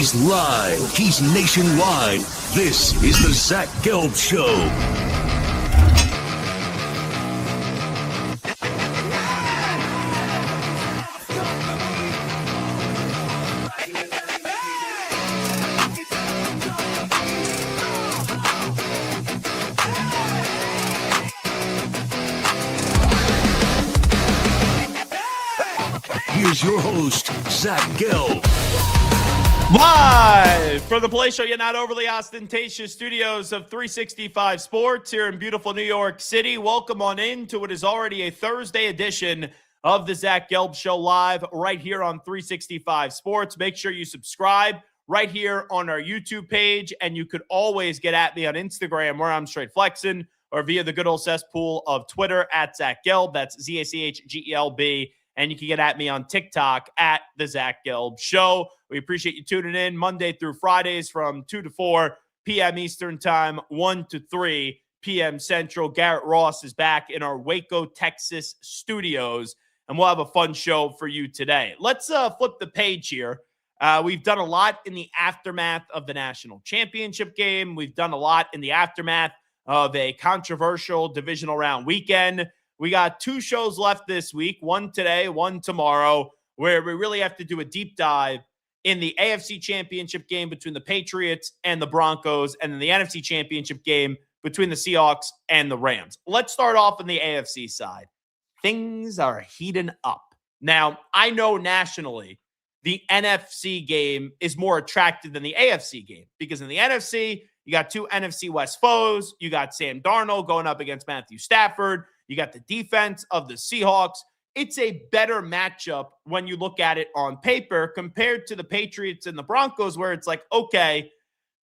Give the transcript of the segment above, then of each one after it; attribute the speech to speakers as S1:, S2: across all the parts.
S1: He's live. He's nationwide. This is the Zach Gelb Show. Here's your host, Zach Gelb.
S2: Live from the Play Show, yet not overly ostentatious studios of 365 Sports here in beautiful New York City. Welcome on in to what is already a Thursday edition of the Zach Gelb Show live right here on 365 Sports. Make sure you subscribe right here on our YouTube page, and you could always get at me on Instagram where I'm straight flexing, or via the good old cesspool of Twitter at Zach Gelb. That's ZACHGELB. And you can get at me on TikTok at the Zach Gelb Show. We appreciate you tuning in Monday through Fridays from 2 to 4 p.m. Eastern Time, 1 to 3 p.m. Central. Garrett Ross is back in our Waco, Texas studios, and we'll have a fun show for you today. Let's flip the page here. We've done a lot in the aftermath of the national championship game. We've done a lot in the aftermath of a controversial divisional round weekend. We got 2 shows left this week, one today, one tomorrow, where we really have to do a deep dive in the AFC Championship game between the Patriots and the Broncos, and then the NFC Championship game between the Seahawks and the Rams. Let's start off on the AFC side. Things are heating up. Now, I know nationally the NFC game is more attractive than the AFC game, because in the NFC, you got 2 NFC West foes. You got Sam Darnold going up against Matthew Stafford. You got the defense of the Seahawks. It's a better matchup when you look at it on paper compared to the Patriots and the Broncos, where it's like, okay,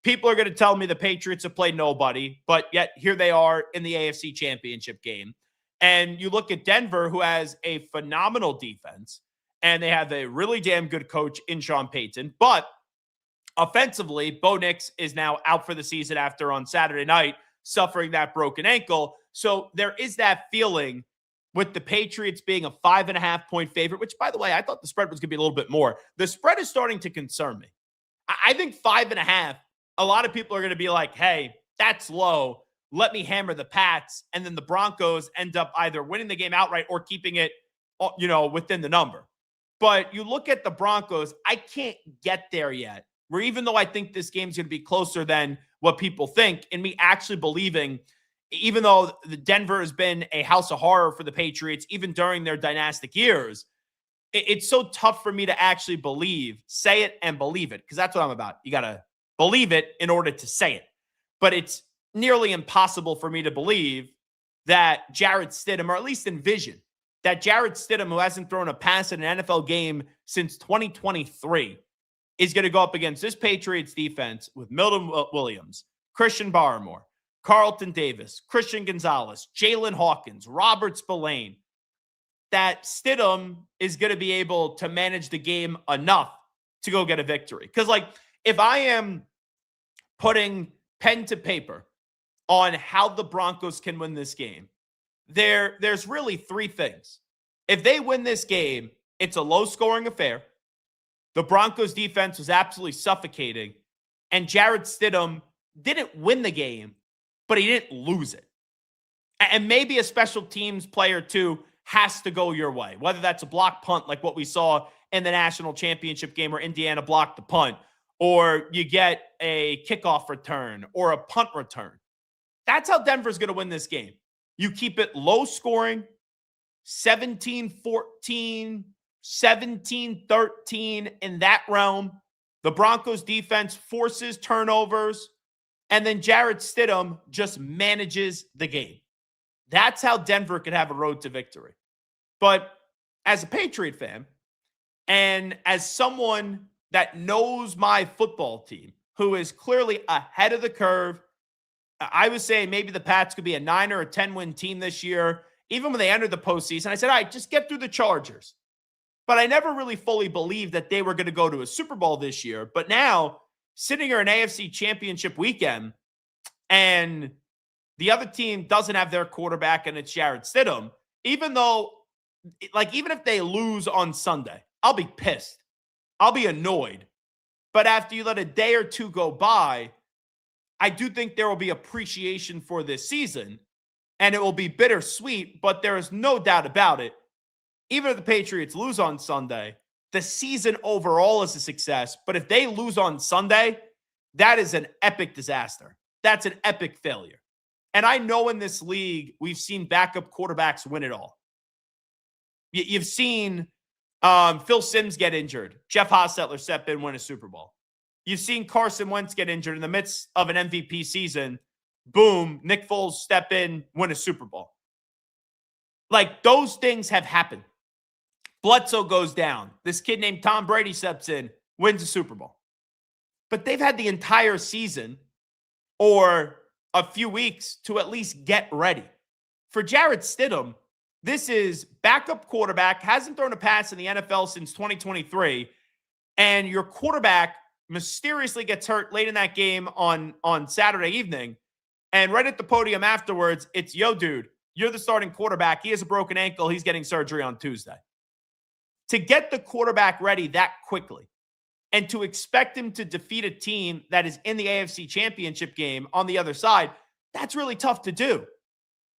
S2: people are going to tell me the Patriots have played nobody, but yet here they are in the AFC Championship game. And you look at Denver, who has a phenomenal defense, and they have a really damn good coach in Sean Payton. But offensively, Bo Nix is now out for the season after on Saturday night suffering that broken ankle. So there is that feeling with the Patriots being a 5.5-point favorite, which, by the way, I thought the spread was going to be a little bit more. The spread is starting to concern me. I think 5.5, a lot of people are going to be like, hey, that's low. Let me hammer the Pats. And then the Broncos end up either winning the game outright or keeping it, within the number. But you look at the Broncos, I can't get there yet, where even though I think this game's going to be closer than what people think, and me actually believing, even though the Denver has been a house of horror for the Patriots, even during their dynastic years, it's so tough for me to actually say it and believe it, because that's what I'm about. You got to believe it in order to say it. But it's nearly impossible for me to believe that Jarrett Stidham, or at least envision, that Jarrett Stidham, who hasn't thrown a pass in an NFL game since 2023, is going to go up against this Patriots defense with Milton Williams, Christian Barmore, Carlton Davis, Christian Gonzalez, Jalen Hawkins, Robert Spillane, that Stidham is going to be able to manage the game enough to go get a victory. Because, if I am putting pen to paper on how the Broncos can win this game, there's really 3 things. If they win this game, it's a low-scoring affair. The Broncos defense was absolutely suffocating, and Jarrett Stidham didn't win the game, but he didn't lose it. And maybe a special teams player too has to go your way, whether that's a block punt like what we saw in the national championship game where Indiana blocked the punt, or you get a kickoff return or a punt return. That's how Denver's going to win this game. You keep it low scoring, 17-14, 17-13 in that realm. The Broncos defense forces turnovers, and then Jarrett Stidham just manages the game. That's how Denver could have a road to victory. But as a Patriot fan, and as someone that knows my football team, who is clearly ahead of the curve, I was saying maybe the Pats could be a 9 or a 10-win team this year. Even when they entered the postseason, I said, all right, just get through the Chargers. But I never really fully believed that they were going to go to a Super Bowl this year. But now, sitting here in AFC Championship weekend, and the other team doesn't have their quarterback, and it's Jarrett Stidham, even if they lose on Sunday, I'll be pissed. I'll be annoyed. But after you let a day or two go by, I do think there will be appreciation for this season, and it will be bittersweet, but there is no doubt about it. Even if the Patriots lose on Sunday, the season overall is a success. But if they lose on Sunday, that is an epic disaster. That's an epic failure. And I know in this league, we've seen backup quarterbacks win it all. You've seen Phil Simms get injured. Jeff Hostetler step in, win a Super Bowl. You've seen Carson Wentz get injured in the midst of an MVP season. Boom, Nick Foles step in, win a Super Bowl. Like, those things have happened. Bledsoe goes down. This kid named Tom Brady steps in, wins a Super Bowl. But they've had the entire season or a few weeks to at least get ready. For Jarrett Stidham, this is backup quarterback, hasn't thrown a pass in the NFL since 2023, and your quarterback mysteriously gets hurt late in that game on Saturday evening, and right at the podium afterwards, it's, yo, dude, you're the starting quarterback. He has a broken ankle. He's getting surgery on Tuesday. To get the quarterback ready that quickly and to expect him to defeat a team that is in the AFC Championship game on the other side, that's really tough to do.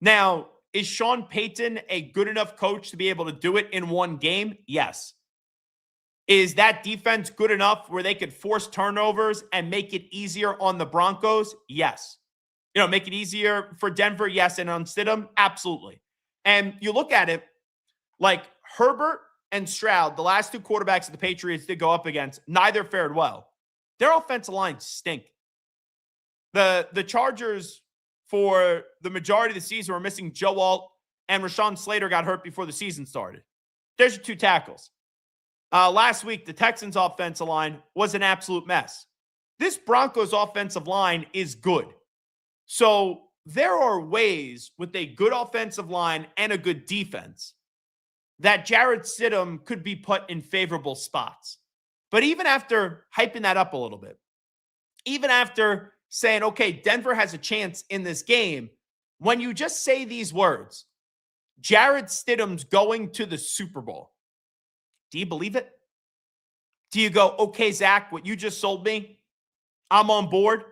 S2: Now, is Sean Payton a good enough coach to be able to do it in one game? Yes. Is that defense good enough where they could force turnovers and make it easier on the Broncos? Yes. Make it easier for Denver? Yes. And on Stidham? Absolutely. And you look at it like Herbert and Stroud, the last two quarterbacks that the Patriots did go up against, neither fared well. Their offensive lines stink. The Chargers, for the majority of the season, were missing Joe Alt, and Rashawn Slater got hurt before the season started. There's your two tackles. Last week, the Texans' offensive line was an absolute mess. This Broncos' offensive line is good. So there are ways with a good offensive line and a good defense that Jarrett Stidham could be put in favorable spots. But even after hyping that up a little bit, even after saying, okay, Denver has a chance in this game, when you just say these words, Jarrett Stidham's going to the Super Bowl, do you believe it? Do you go, okay, Zach, what you just sold me, I'm on board?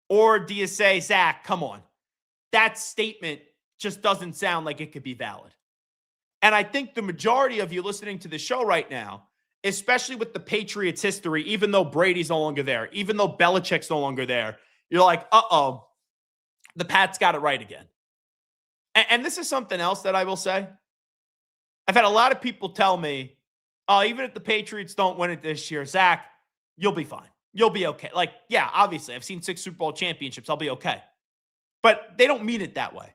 S2: Or do you say, Zach, come on, that statement just doesn't sound like it could be valid? And I think the majority of you listening to the show right now, especially with the Patriots' history, even though Brady's no longer there, even though Belichick's no longer there, you're like, uh-oh, the Pats got it right again. And this is something else that I will say. I've had a lot of people tell me, oh, even if the Patriots don't win it this year, Zach, you'll be fine. You'll be okay. Like, yeah, obviously, I've seen 6 Super Bowl championships. I'll be okay. But they don't mean it that way.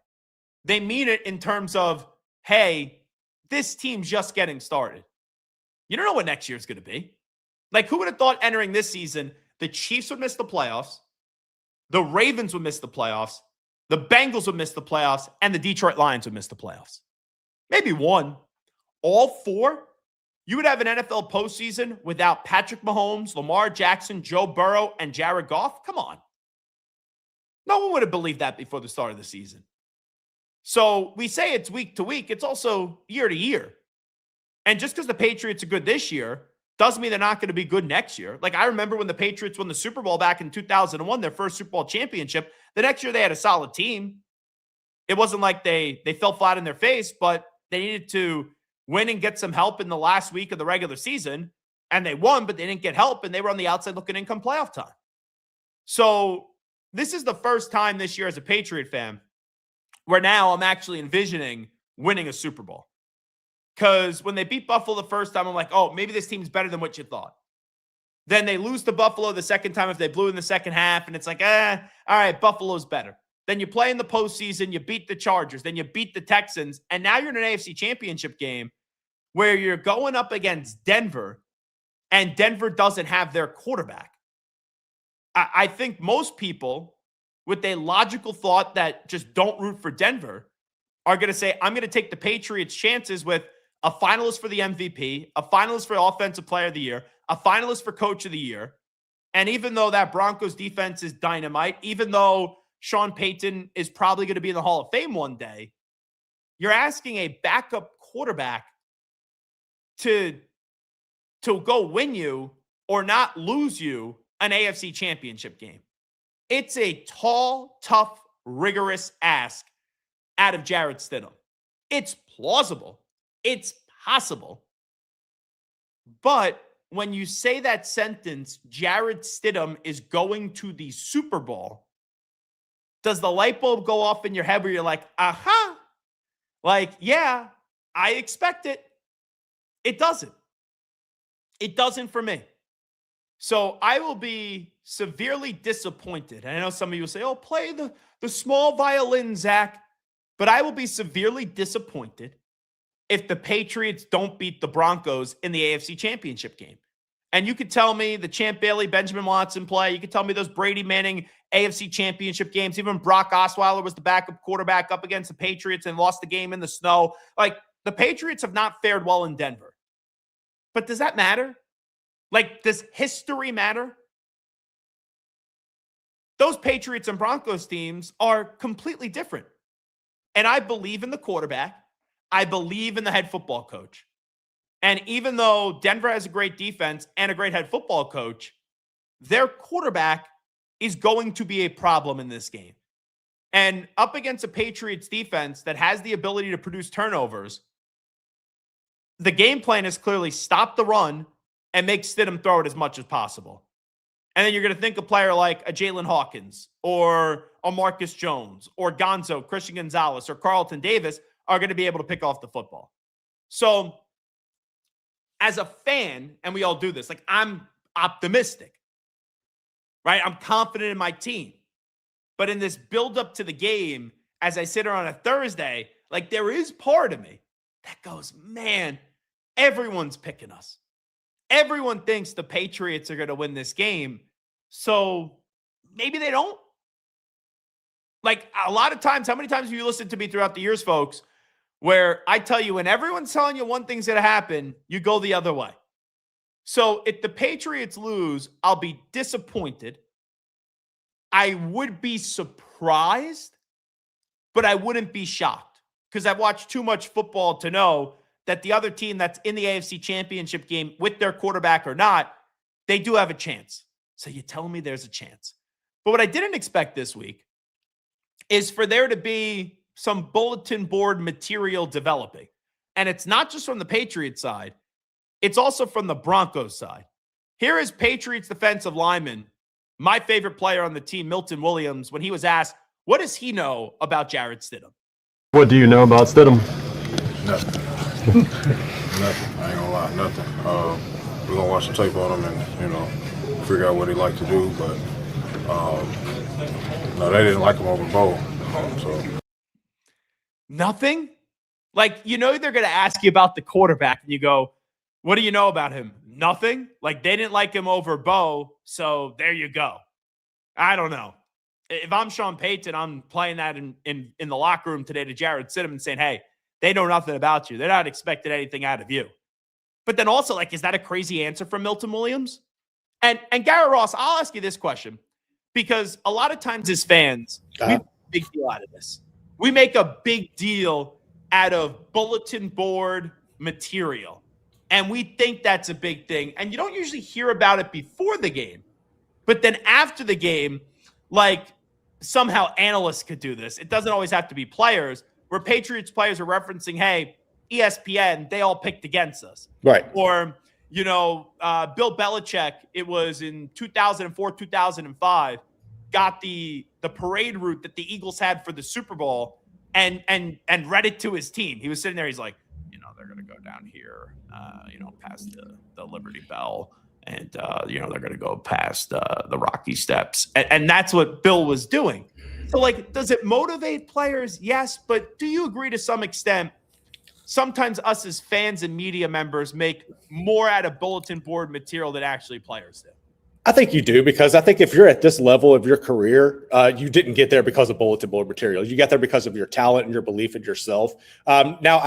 S2: They mean it in terms of, hey, this team's just getting started. You don't know what next year's going to be. Like, who would have thought entering this season, the Chiefs would miss the playoffs, the Ravens would miss the playoffs, the Bengals would miss the playoffs, and the Detroit Lions would miss the playoffs? Maybe one. All 4? You would have an NFL postseason without Patrick Mahomes, Lamar Jackson, Joe Burrow, and Jared Goff? Come on. No one would have believed that before the start of the season. So we say it's week to week. It's also year to year. And just because the Patriots are good this year doesn't mean they're not going to be good next year. Like, I remember when the Patriots won the Super Bowl back in 2001, their first Super Bowl championship. The next year they had a solid team. It wasn't like they fell flat in their face, but they needed to win and get some help in the last week of the regular season. And they won, but they didn't get help, and they were on the outside looking in come playoff time. So this is the first time this year as a Patriot fan where now I'm actually envisioning winning a Super Bowl. Because when they beat Buffalo the first time, I'm like, oh, maybe this team's better than what you thought. Then they lose to Buffalo the second time if they blew in the second half, and it's like, all right, Buffalo's better. Then you play in the postseason, you beat the Chargers, then you beat the Texans, and now you're in an AFC Championship game where you're going up against Denver, and Denver doesn't have their quarterback. I think most people, with a logical thought that just don't root for Denver, are going to say, I'm going to take the Patriots' chances with a finalist for the MVP, a finalist for Offensive Player of the Year, a finalist for Coach of the Year. And even though that Broncos defense is dynamite, even though Sean Payton is probably going to be in the Hall of Fame one day, you're asking a backup quarterback to go win you or not lose you an AFC championship game. It's a tall, tough, rigorous ask out of Jarrett Stidham. It's plausible. It's possible. But when you say that sentence, Jarrett Stidham is going to the Super Bowl, does the light bulb go off in your head where you're like, aha? Like, yeah, I expect it. It doesn't. It doesn't for me. So I will be severely disappointed. And I know some of you will say, oh, play the small violin, Zach. But I will be severely disappointed if the Patriots don't beat the Broncos in the AFC Championship game. And you could tell me the Champ Bailey, Benjamin Watson play. You could tell me those Brady Manning AFC Championship games. Even Brock Osweiler was the backup quarterback up against the Patriots and lost the game in the snow. Like, the Patriots have not fared well in Denver. But does that matter? Like, does history matter? Those Patriots and Broncos teams are completely different. And I believe in the quarterback. I believe in the head football coach. And even though Denver has a great defense and a great head football coach, their quarterback is going to be a problem in this game. And up against a Patriots defense that has the ability to produce turnovers, the game plan is clearly stop the run and make Stidham throw it as much as possible. And then you're going to think a player like a Jalen Hawkins or a Marcus Jones or Gonzo, Christian Gonzalez, or Carlton Davis are going to be able to pick off the football. So as a fan, and we all do this, like, I'm optimistic, right? I'm confident in my team. But in this build-up to the game, as I sit here on a Thursday, like, there is part of me that goes, man, everyone's picking us. Everyone thinks the Patriots are going to win this game. So maybe they don't. Like, a lot of times, how many times have you listened to me throughout the years, folks, where I tell you when everyone's telling you one thing's going to happen, you go the other way. So if the Patriots lose, I'll be disappointed. I would be surprised, but I wouldn't be shocked because I've watched too much football to know that the other team that's in the AFC Championship game, with their quarterback or not, they do have a chance. So you're telling me there's a chance. But what I didn't expect this week is for there to be some bulletin board material developing. And it's not just from the Patriots side. It's also from the Broncos side. Here is Patriots defensive lineman, my favorite player on the team, Milton Williams, when he was asked, what does he know about Jarrett Stidham?
S3: What do you know about Stidham?
S4: Nothing. Nothing. I ain't gonna lie, nothing. We're gonna watch the tape on him and, figure out what he like to do. But no, they didn't like him over Bo. So
S2: Nothing? Like, they're going to ask you about the quarterback, and you go, what do you know about him? Nothing? Like, they didn't like him over Bo, so there you go. I don't know. If I'm Sean Payton, I'm playing that in the locker room today to Jarrett Stidham and saying, hey, they know nothing about you. They're not expecting anything out of you. But then also, like, is that a crazy answer from Milton Williams? And Garrett Ross, I'll ask you this question, because a lot of times as fans, we make a big deal out of this. We make a big deal out of bulletin board material. And we think that's a big thing. And you don't usually hear about it before the game. But then after the game, like, somehow analysts could do this. It doesn't always have to be players, where Patriots players are referencing, hey, ESPN, they all picked against us.
S5: Right.
S2: Or, Bill Belichick, it was in 2004, 2005, got the parade route that the Eagles had for the Super Bowl and read it to his team. He was sitting there, he's like, they're going to go down here, past the Liberty Bell, and, they're going to go past the Rocky Steps. And that's what Bill was doing. So, like, does it motivate players? Yes. But do you agree to some extent, sometimes us as fans and media members make more out of bulletin board material than actually players do?
S5: I think you do, because I think if you're at this level of your career, you didn't get there because of bulletin board material. You got there because of your talent and your belief in yourself. Now,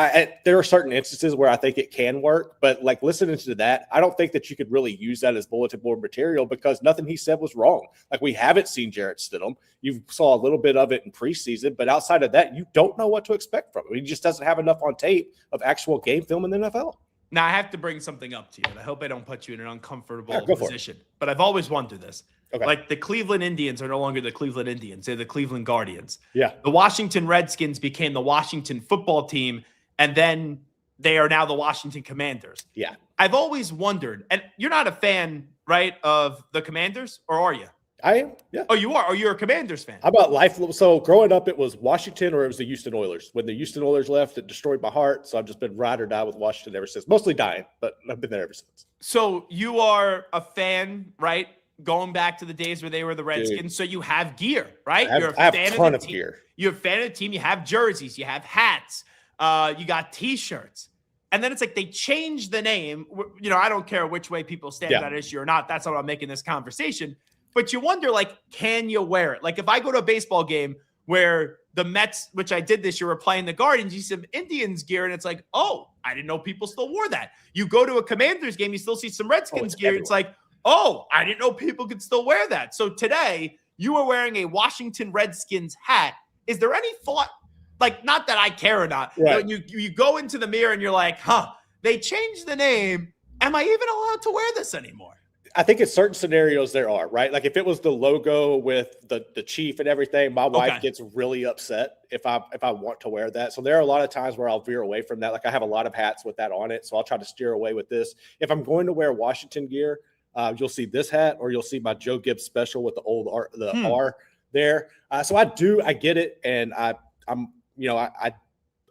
S5: there are certain instances where I think it can work, but like listening to that, I don't think that you could really use that as bulletin board material because nothing he said was wrong. Like, we haven't seen Jarrett Stidham. You saw a little bit of it in preseason, but outside of that, you don't know what to expect from him. He just doesn't have enough on tape of actual game film in the NFL.
S2: Now, I have to bring something up to you, and I hope I don't put you in an uncomfortable
S5: go for
S2: position. But I've always wondered this.
S5: Okay.
S2: Like, the Cleveland Indians are no longer the Cleveland Indians. They're the Cleveland Guardians.
S5: Yeah.
S2: The Washington Redskins became the Washington football team, and then they are now the Washington Commanders.
S5: Yeah.
S2: I've always wondered, and you're not a fan, right, of the Commanders, or are you?
S5: I am. Yeah.
S2: Oh, you are? Oh, you're a Commanders fan.
S5: How about life? So growing up, it was Washington or it was the Houston Oilers. When the Houston Oilers left, it destroyed my heart. So I've just been ride or die with Washington ever since. Mostly dying, but I've been there ever since.
S2: So you are a fan, right? Going back to the days where they were the Redskins. Dude. So you have gear, right?
S5: I have a ton of gear.
S2: You're a fan of the team. You have jerseys. You have hats. You got T-shirts. And then it's like they changed the name. You know, I don't care which way people stand on that issue or not. That's not what I'm making this conversation. But you wonder, like, can you wear it? Like, if I go to a baseball game where the Mets, which I did this year, were playing the Guardians, you see some Indians gear, and it's like, oh, I didn't know people still wore that. You go to a Commanders game, you still see some Redskins gear. Everywhere. It's like, oh, I didn't know people could still wear that. So today, you are wearing a Washington Redskins hat. Is there any thought, like, not that I care or not, but you go into the mirror and you're like, they changed the name. Am I even allowed to wear this anymore?
S5: I think in certain scenarios there are, right? Like if it was the logo with the chief and everything, my wife gets really upset if I want to wear that. So there are a lot of times where I'll veer away from that. Like I have a lot of hats with that on it, so I'll try to steer away with this. If I'm going to wear Washington gear, you'll see this hat, or you'll see my Joe Gibbs special with the old R there. So I get it, and I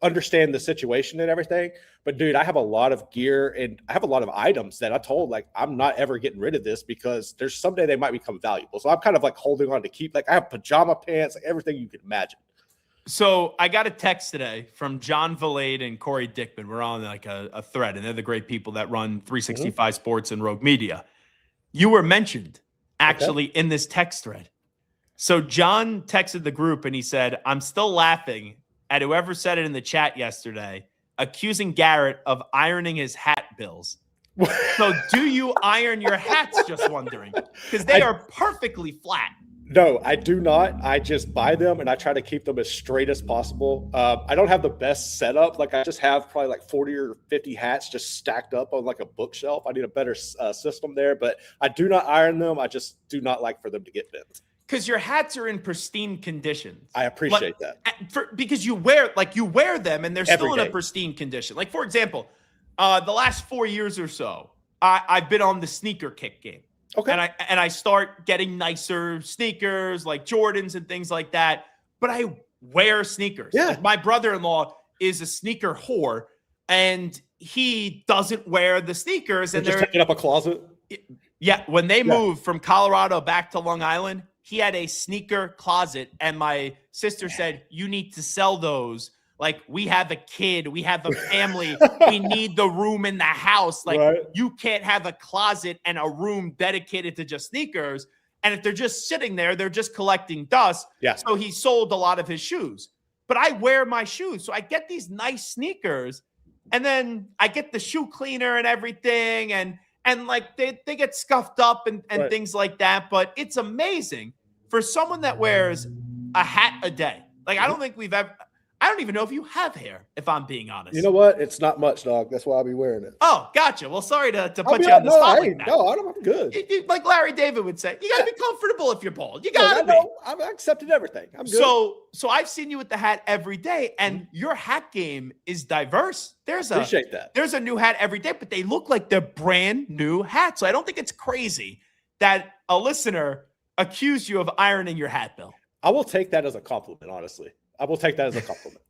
S5: understand the situation and everything. But dude, I have a lot of gear and I have a lot of items that I told, like, I'm not ever getting rid of this because there's someday they might become valuable. So I'm kind of like holding on to keep, like, I have pajama pants, like everything you can imagine.
S2: So I got a text today from John Valade and Corey Dickman. We're on like a thread, and they're the great people that run 365 Sports and Rogue Media. You were mentioned actually in this text thread. So John texted the group and he said, I'm still laughing at whoever said it in the chat yesterday, accusing Garrett of ironing his hat bills. So do you iron your hats? Just wondering, because they are perfectly flat.
S5: No, I do not. I just buy them and I try to keep them as straight as possible. I don't have the best setup. Like I just have probably like 40 or 50 hats just stacked up on like a bookshelf. I need a better system there, but I do not iron them. I just do not like for them to get bent.
S2: Because your hats are in pristine condition.
S5: I appreciate that.
S2: Because you wear them and they're still in a pristine condition. Like, for example, the last 4 years or so, I've been on the sneaker kick game. Okay. And I start getting nicer sneakers like Jordans and things like that. But I wear sneakers.
S5: Yeah.
S2: Like my brother-in-law is a sneaker whore, and he doesn't wear the sneakers. And
S5: they're just taking up a closet.
S2: Yeah. When they moved from Colorado back to Long Island, he had a sneaker closet, and my sister said, you need to sell those. Like, we have a kid, we have a family, we need the room in the house. Like, you can't have a closet and a room dedicated to just sneakers. And if they're just sitting there, they're just collecting dust. Yeah. So he sold a lot of his shoes. But I wear my shoes. So I get these nice sneakers, and then I get the shoe cleaner and everything, and like they get scuffed up and things like that. But it's amazing for someone that wears a hat a day. Like, I don't even know if you have hair, if I'm being honest.
S6: You know what? It's not much, dog. That's why I'll be wearing it.
S2: Oh, gotcha. Well, sorry to put you on the spot like that.
S6: No, I'm good.
S2: Like Larry David would say, you got to be comfortable if you're bald. You got to be.
S6: I've accepted everything. I'm good.
S2: So I've seen you with the hat every day, and your hat game is diverse.
S5: Appreciate that.
S2: There's a new hat every day, but they look like they're brand new hats. So I don't think it's crazy that a listener accused you of ironing your hat, Bill.
S5: I will take that as a compliment, honestly. I will take that as a compliment.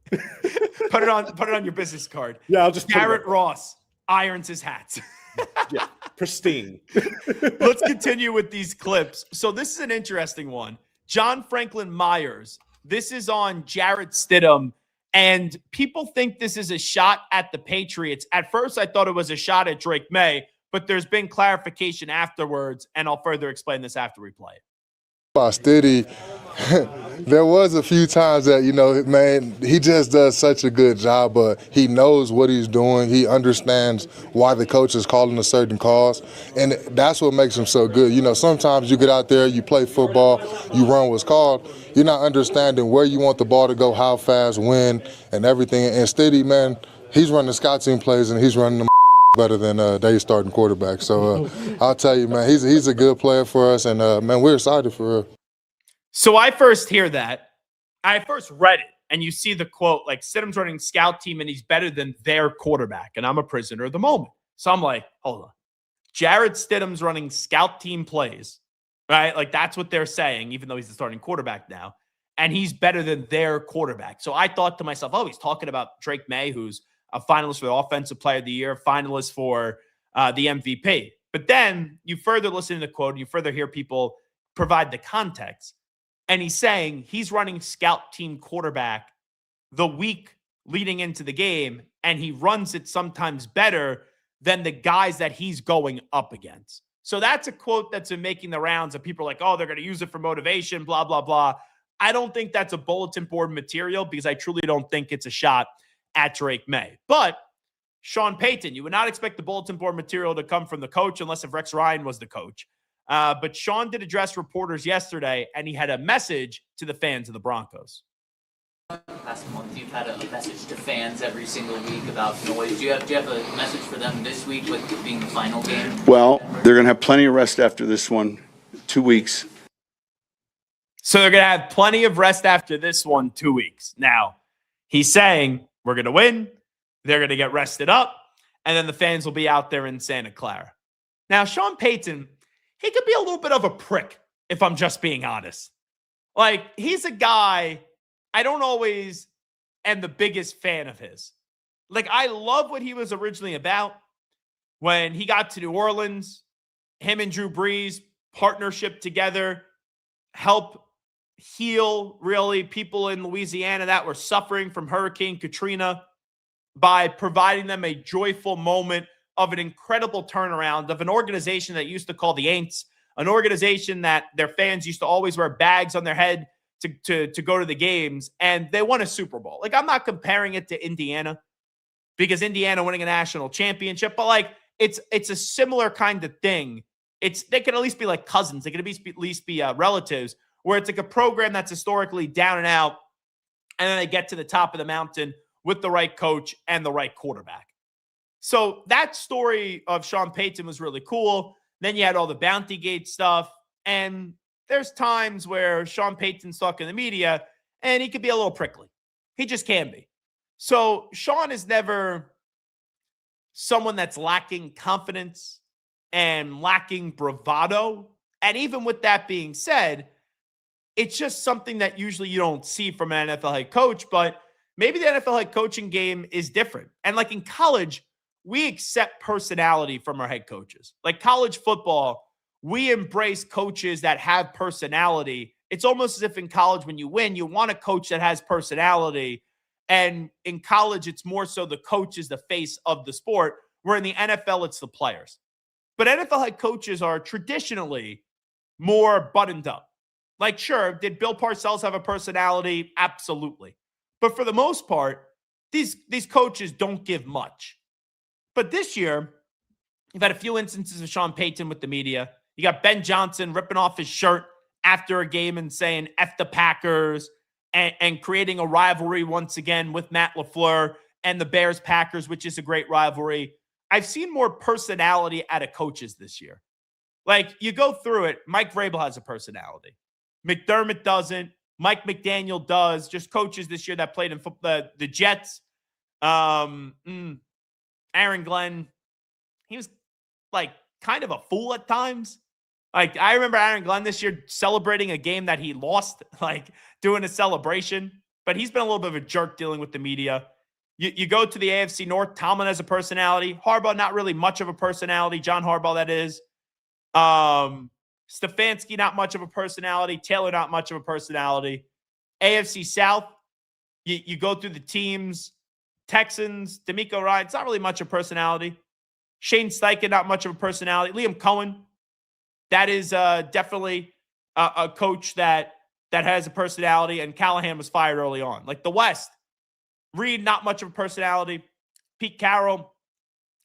S2: Put it on your business card.
S5: Yeah, I'll just
S2: Garrett Ross irons his hats.
S5: Yeah, pristine.
S2: Let's continue with these clips. So this is an interesting one. John Franklin Myers. This is on Jarrett Stidham, and people think this is a shot at the Patriots. At first, I thought it was a shot at Drake May, but there's been clarification afterwards, and I'll further explain this after we play it.
S7: Steady, there was a few times that, man, he just does such a good job, but he knows what he's doing. He understands why the coach is calling a certain calls, and that's what makes him so good. Sometimes you get out there, you play football, you run what's called, you're not understanding where you want the ball to go, how fast, when, and everything. And Steady, man, he's running scout team plays, and he's running them better than they starting quarterback. So I'll tell you, man, he's a good player for us, and man, we're excited for real.
S2: So I first hear that. I first read it, and you see the quote, like Stidham's running scout team, and he's better than their quarterback, and I'm a prisoner of the moment. So I'm like, hold on. Jarrett Stidham's running scout team plays, right? Like that's what they're saying, even though he's the starting quarterback now, and he's better than their quarterback. So I thought to myself, oh, he's talking about Drake May, who's a finalist for the Offensive Player of the Year, finalist for the MVP. But then you further listen to the quote, you further hear people provide the context. And he's saying he's running scout team quarterback the week leading into the game, and he runs it sometimes better than the guys that he's going up against. So that's a quote that's been making the rounds of people like, oh, they're going to use it for motivation, blah, blah, blah. I don't think that's a bulletin board material because I truly don't think it's a shot at Drake May. But Sean Payton, you would not expect the bulletin board material to come from the coach unless if Rex Ryan was the coach. But Sean did address reporters yesterday, and he had a message to the fans of the Broncos.
S8: Last month, you've had a message to fans every single week about noise. Do you have a message for them this week with it being the final game?
S9: Well, they're going to have plenty of rest after this one, 2 weeks.
S2: So they're going to have plenty of rest after this one, 2 weeks. Now, he's saying we're going to win. They're going to get rested up, and then the fans will be out there in Santa Clara. Now, Sean Payton, he could be a little bit of a prick, if I'm just being honest. Like, he's a guy I don't always am the biggest fan of his. Like, I love what he was originally about when he got to New Orleans. Him and Drew Brees, partnership together, help heal, really, people in Louisiana that were suffering from Hurricane Katrina by providing them a joyful moment of an incredible turnaround of an organization that used to call the Aints, an organization that their fans used to always wear bags on their head to go to the games, and they won a Super Bowl. Like, I'm not comparing it to Indiana because Indiana winning a national championship, but like it's a similar kind of thing. They can at least be like cousins. They can at least be relatives, where it's like a program that's historically down and out, and then they get to the top of the mountain with the right coach and the right quarterback. So that story of Sean Payton was really cool. Then you had all the Bounty Gate stuff, and there's times where Sean Payton's talking to the media, and he could be a little prickly. He just can be. So Sean is never someone that's lacking confidence and lacking bravado. And even with that being said, it's just something that usually you don't see from an NFL head coach, but maybe the NFL head coaching game is different. And like in college, we accept personality from our head coaches. Like college football, we embrace coaches that have personality. It's almost as if in college, when you win, you want a coach that has personality. And in college, it's more so the coach is the face of the sport, where in the NFL, it's the players. But NFL head coaches are traditionally more buttoned up. Like, sure, did Bill Parcells have a personality? Absolutely. But for the most part, these coaches don't give much. But this year, you've had a few instances of Sean Payton with the media. You got Ben Johnson ripping off his shirt after a game and saying F the Packers and creating a rivalry once again with Matt LaFleur and the Bears-Packers, which is a great rivalry. I've seen more personality out of coaches this year. Like, you go through it, Mike Vrabel has a personality. McDermott doesn't. Mike McDaniel does. Just coaches this year that played in the Jets. Aaron Glenn, he was like kind of a fool at times. Like, I remember Aaron Glenn this year celebrating a game that he lost, like doing a celebration. But he's been a little bit of a jerk dealing with the media. You go to the AFC North, Tomlin has a personality. Harbaugh, not really much of a personality. John Harbaugh, that is. Stefanski, not much of a personality. Taylor, not much of a personality. AFC South, you go through the teams. Texans, D'Amico Ryan, it's not really much of a personality. Shane Steichen, not much of a personality. Liam Cohen, that is definitely a coach that has a personality, and Callahan was fired early on. Like the West, Reed, not much of a personality. Pete Carroll,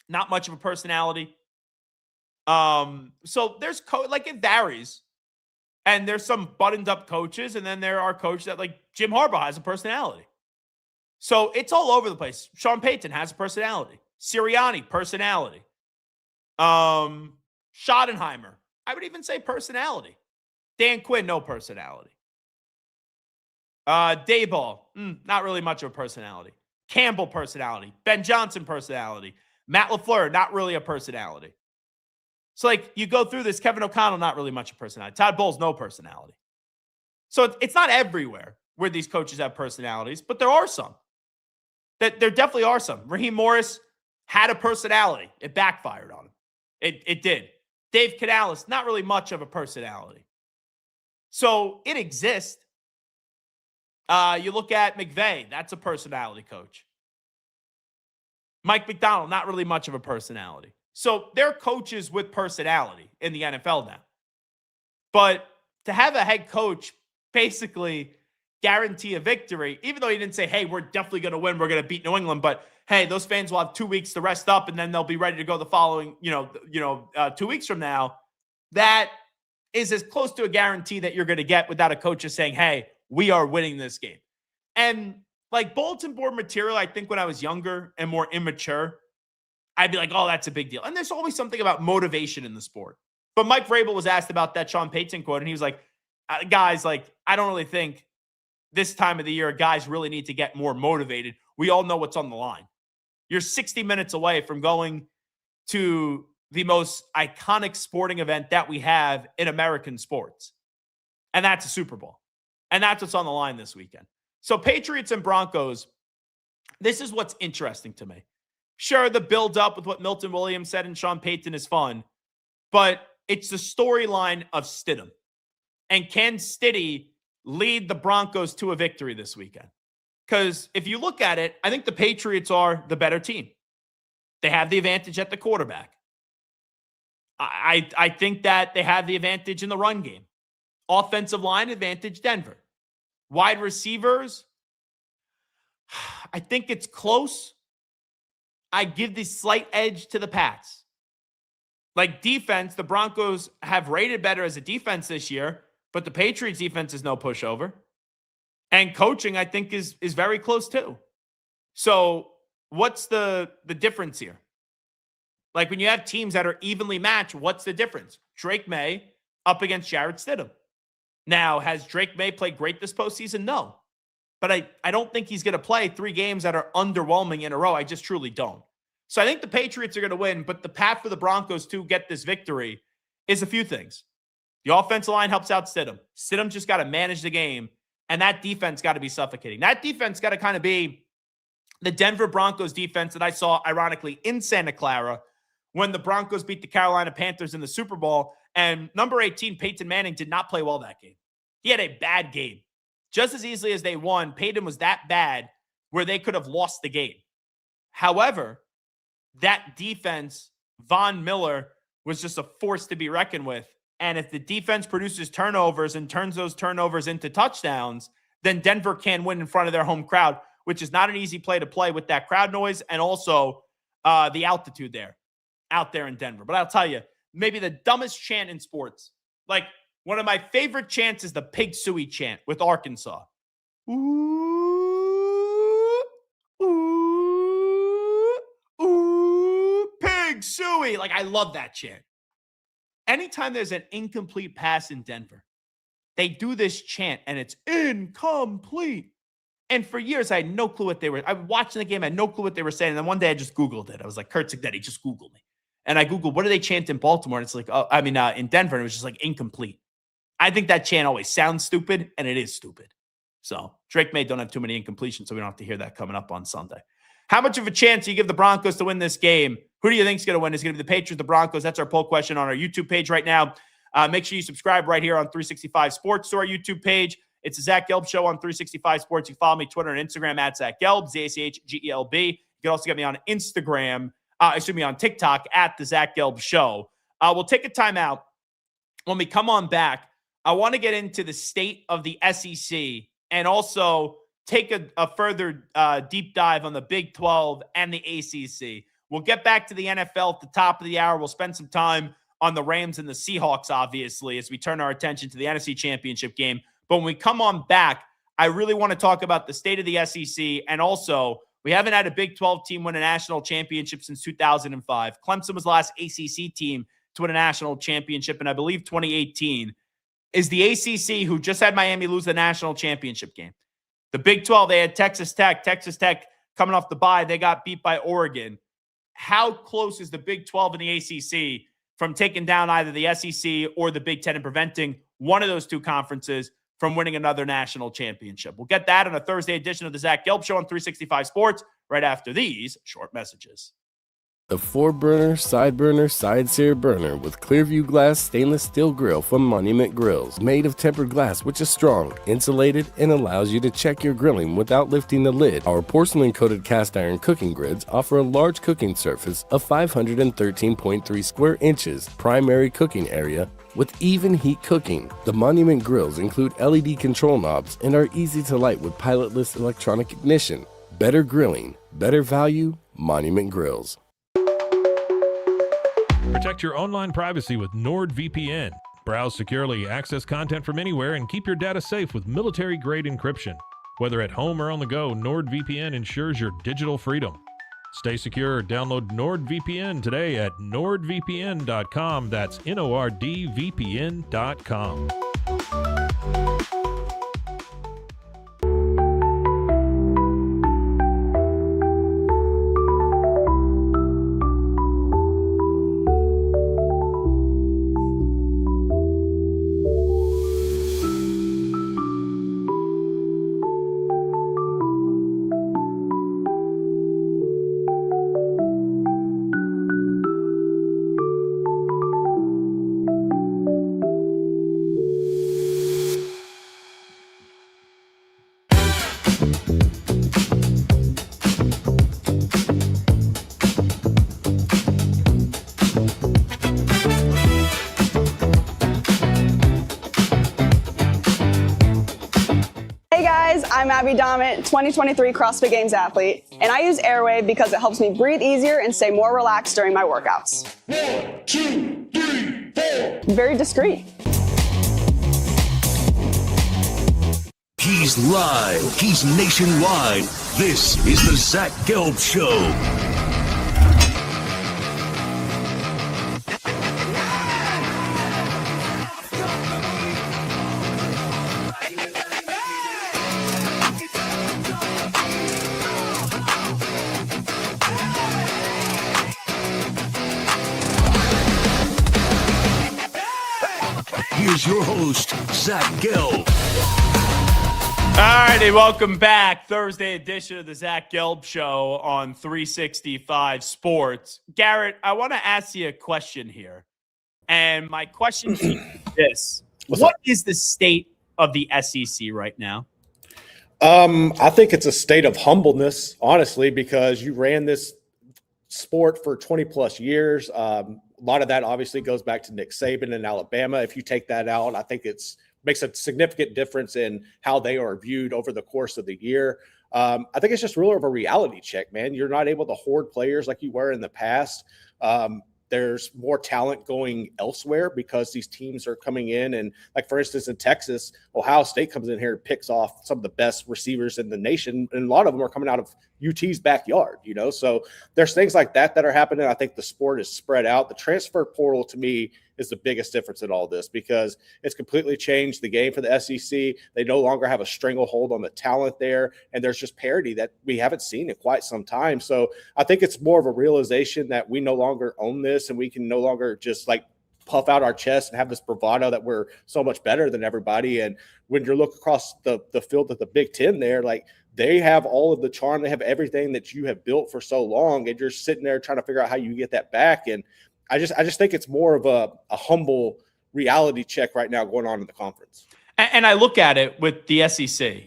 S2: not much of a personality. So there's like it varies. And there's some buttoned up coaches, and then there are coaches that like Jim Harbaugh has a personality. So it's all over the place. Sean Payton has a personality. Sirianni, personality. Schottenheimer, I would even say personality. Dan Quinn, no personality. Dayball, not really much of a personality. Campbell, personality. Ben Johnson, personality. Matt LaFleur, not really a personality. So, like, you go through this, Kevin O'Connell, not really much of a personality. Todd Bowles, no personality. So it's not everywhere where these coaches have personalities, but there are some. There definitely are some. Raheem Morris had a personality. It backfired on him. It did. Dave Canales, not really much of a personality. So it exists. You look at McVay, that's a personality coach. Mike McDonald, not really much of a personality. So they're coaches with personality in the NFL now. But to have a head coach basically guarantee a victory, even though he didn't say, hey, we're definitely going to win, we're going to beat New England, but hey, those fans will have 2 weeks to rest up and then they'll be ready to go the following, 2 weeks from now. That is as close to a guarantee that you're going to get without a coach just saying, hey, we are winning this game. And like bulletin board material, I think when I was younger and more immature, I'd be like, oh, that's a big deal. And there's always something about motivation in the sport. But Mike Vrabel was asked about that Sean Payton quote, and he was like, guys, like, I don't really think this time of the year guys really need to get more motivated. We all know what's on the line. You're 60 minutes away from going to the most iconic sporting event that we have in American sports. And that's a Super Bowl. And that's what's on the line this weekend. So Patriots and Broncos, this is what's interesting to me. Sure, the build-up with what Milton Williams said and Sean Payton is fun, but it's the storyline of Stidham. And can Stiddy lead the Broncos to a victory this weekend? Because if you look at it, I think the Patriots are the better team. They have the advantage at the quarterback. I think that they have the advantage in the run game. Offensive line advantage, Denver. Wide receivers, I think it's close. I give the slight edge to the Pats. Like defense, the Broncos have rated better as a defense this year, but the Patriots defense is no pushover. And coaching, I think, is very close too. So what's the difference here? Like when you have teams that are evenly matched, what's the difference? Drake May up against Jarrett Stidham. Now, has Drake May played great this postseason? No. But I don't think he's going to play 3 games that are underwhelming in a row. I just truly don't. So I think the Patriots are going to win, but the path for the Broncos to get this victory is a few things. The offensive line helps out Stidham. Stidham just got to manage the game, and that defense got to be suffocating. That defense got to kind of be the Denver Broncos defense that I saw, ironically, in Santa Clara when the Broncos beat the Carolina Panthers in the Super Bowl, and number 18, Peyton Manning, did not play well that game. He had a bad game. Just as easily as they won, Peyton was that bad where they could have lost the game. However, that defense, Von Miller, was just a force to be reckoned with. And if the defense produces turnovers and turns those turnovers into touchdowns, then Denver can win in front of their home crowd, which is not an easy play to play with that crowd noise and also the altitude out there in Denver. But I'll tell you, maybe the dumbest chant in sports. Like, one of my favorite chants is the Pig Suey chant with Arkansas. Ooh, ooh, ooh, Pig Suey. Like, I love that chant. Anytime there's an incomplete pass in Denver, they do this chant, and it's incomplete. And for years, I had no clue what they were. I was watching the game, I had no clue what they were saying. And then one day I just Googled it. I was like, Kurt Signetti, just Google me. And I Googled, what do they chant in Baltimore? And it's like, in Denver. And it was just like incomplete. I think that chant always sounds stupid, and it is stupid. So Drake May don't have too many incompletions, so we don't have to hear that coming up on Sunday. How much of a chance do you give the Broncos to win this game? Who do you think is going to win? Is it going to be the Patriots, the Broncos? That's our poll question on our YouTube page right now. Make sure you subscribe right here on 365 Sports to our YouTube page. It's the Zach Gelb Show on 365 Sports. You follow me Twitter and Instagram at Zach Gelb, ZACHGELB. You can also get me on Instagram, on TikTok at the Zach Gelb Show. We'll take a timeout. When we come on back, I want to get into the state of the SEC and also take a further deep dive on the Big 12 and the ACC. We'll get back to the NFL at the top of the hour. We'll spend some time on the Rams and the Seahawks, obviously, as we turn our attention to the NFC Championship game. But when we come on back, I really want to talk about the state of the SEC and also We haven't had a Big 12 team win a national championship since 2005. Clemson was the last ACC team to win a national championship in, I believe, 2018. Is the ACC, who just had Miami lose the national championship game. The Big 12, they had Texas Tech. Texas Tech coming off the bye, they got beat by Oregon. How close is the Big 12 and the ACC from taking down either the SEC or the Big 10 and preventing one of those two conferences from winning another national championship? We'll get that on a Thursday edition of the Zach Gelb Show on 365 Sports right after these short messages.
S10: The 4-burner, side-burner, side-sear burner with Clearview Glass stainless steel grill from Monument Grills. Made of tempered glass, which is strong, insulated, and allows you to check your grilling without lifting the lid. Our porcelain-coated cast iron cooking grids offer a large cooking surface of 513.3 square inches, primary cooking area, with even heat cooking. The Monument Grills include LED control knobs and are easy to light with pilotless electronic ignition. Better grilling, better value, Monument Grills.
S11: Protect your online privacy with NordVPN. Browse securely, access content from anywhere, and keep your data safe with military-grade encryption. Whether at home or on the go, NordVPN ensures your digital freedom. Stay secure. Download NordVPN today at nordvpn.com. That's NORDVPN.com.
S12: I'm Abby Dommett, 2023 CrossFit Games athlete, and I use Airwave because it helps me breathe easier and stay more relaxed during my workouts.
S1: 1, 2, 3, 4.
S12: Very discreet.
S1: He's live. He's nationwide. This is the Zach Gelb Show. Here's your host, Zach Gelb.
S2: All righty, welcome back. Thursday edition of the Zach Gelb Show on 365 Sports. Garrett, I want to ask you a question here. And my question to you is this. What is the state of the SEC right now?
S5: I think it's a state of humbleness, honestly, because you ran this sport for 20 plus years. A lot of that obviously goes back to Nick Saban in Alabama. If you take that out, I think it's makes a significant difference in how they are viewed over the course of the year. I think it's just really of a reality check, man. You're not able to hoard players like you were in the past. There's more talent going elsewhere because these teams are coming in. And like, for instance, in Texas, Ohio State comes in here and picks off some of the best receivers in the nation. And a lot of them are coming out of UT's backyard, you know? So there's things like that that are happening. I think the sport is spread out. The transfer portal, to me, is the biggest difference in all this because it's completely changed the game for the SEC. They no longer have a stranglehold on the talent there, and there's just parity that we haven't seen in quite some time. So I think it's more of a realization that we no longer own this, and we can no longer just like puff out our chest and have this bravado that we're so much better than everybody. And when you look across the field at the Big Ten there, like they have all of the charm, they have everything that you have built for so long, and you're sitting there trying to figure out how you get that back. And I just think it's more of a humble reality check right now going on in the conference.
S2: And I look at it with the SEC.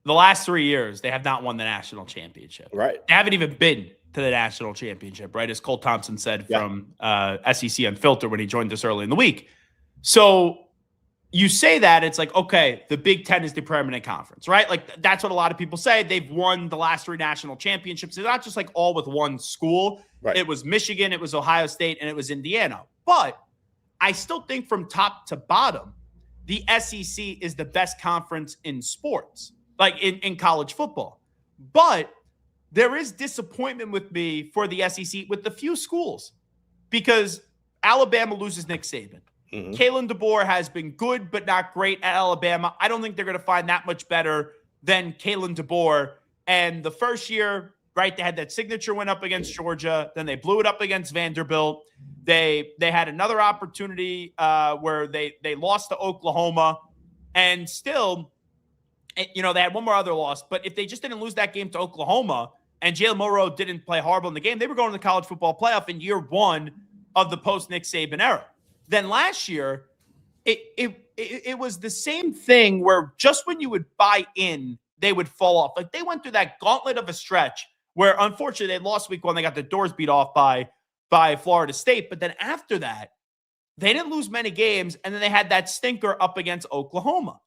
S2: The last 3 years, they have not won the national championship.
S5: Right.
S2: They haven't even been to the national championship, right? As Cole Thompson said from SEC Unfiltered when he joined us early in the week. So you say that, it's like, okay, the Big Ten is the permanent conference, right? Like that's what a lot of people say. They've won the last 3 national championships. It's not just like all with one school. Right. It was Michigan, it was Ohio State, and it was Indiana. But I still think from top to bottom, the SEC is the best conference in sports, like in college football. But there is disappointment with me for the SEC with the few schools because Alabama loses Nick Saban. Kalen DeBoer has been good, but not great at Alabama. I don't think they're going to find that much better than Kalen DeBoer. And the first year, right, they had that signature win up against Georgia. Then they blew it up against Vanderbilt. They had another opportunity where they lost to Oklahoma. And still, you know, they had one more other loss. But if they just didn't lose that game to Oklahoma and Jalen Milroe didn't play horrible in the game, they were going to the college football playoff in year one of the post-Nick Saban era. Then last year, it was the same thing where just when you would buy in, they would fall off. Like they went through that gauntlet of a stretch where unfortunately they lost week one. They got their doors beat off by Florida State. But then after that, they didn't lose many games. And then they had that stinker up against Oklahoma.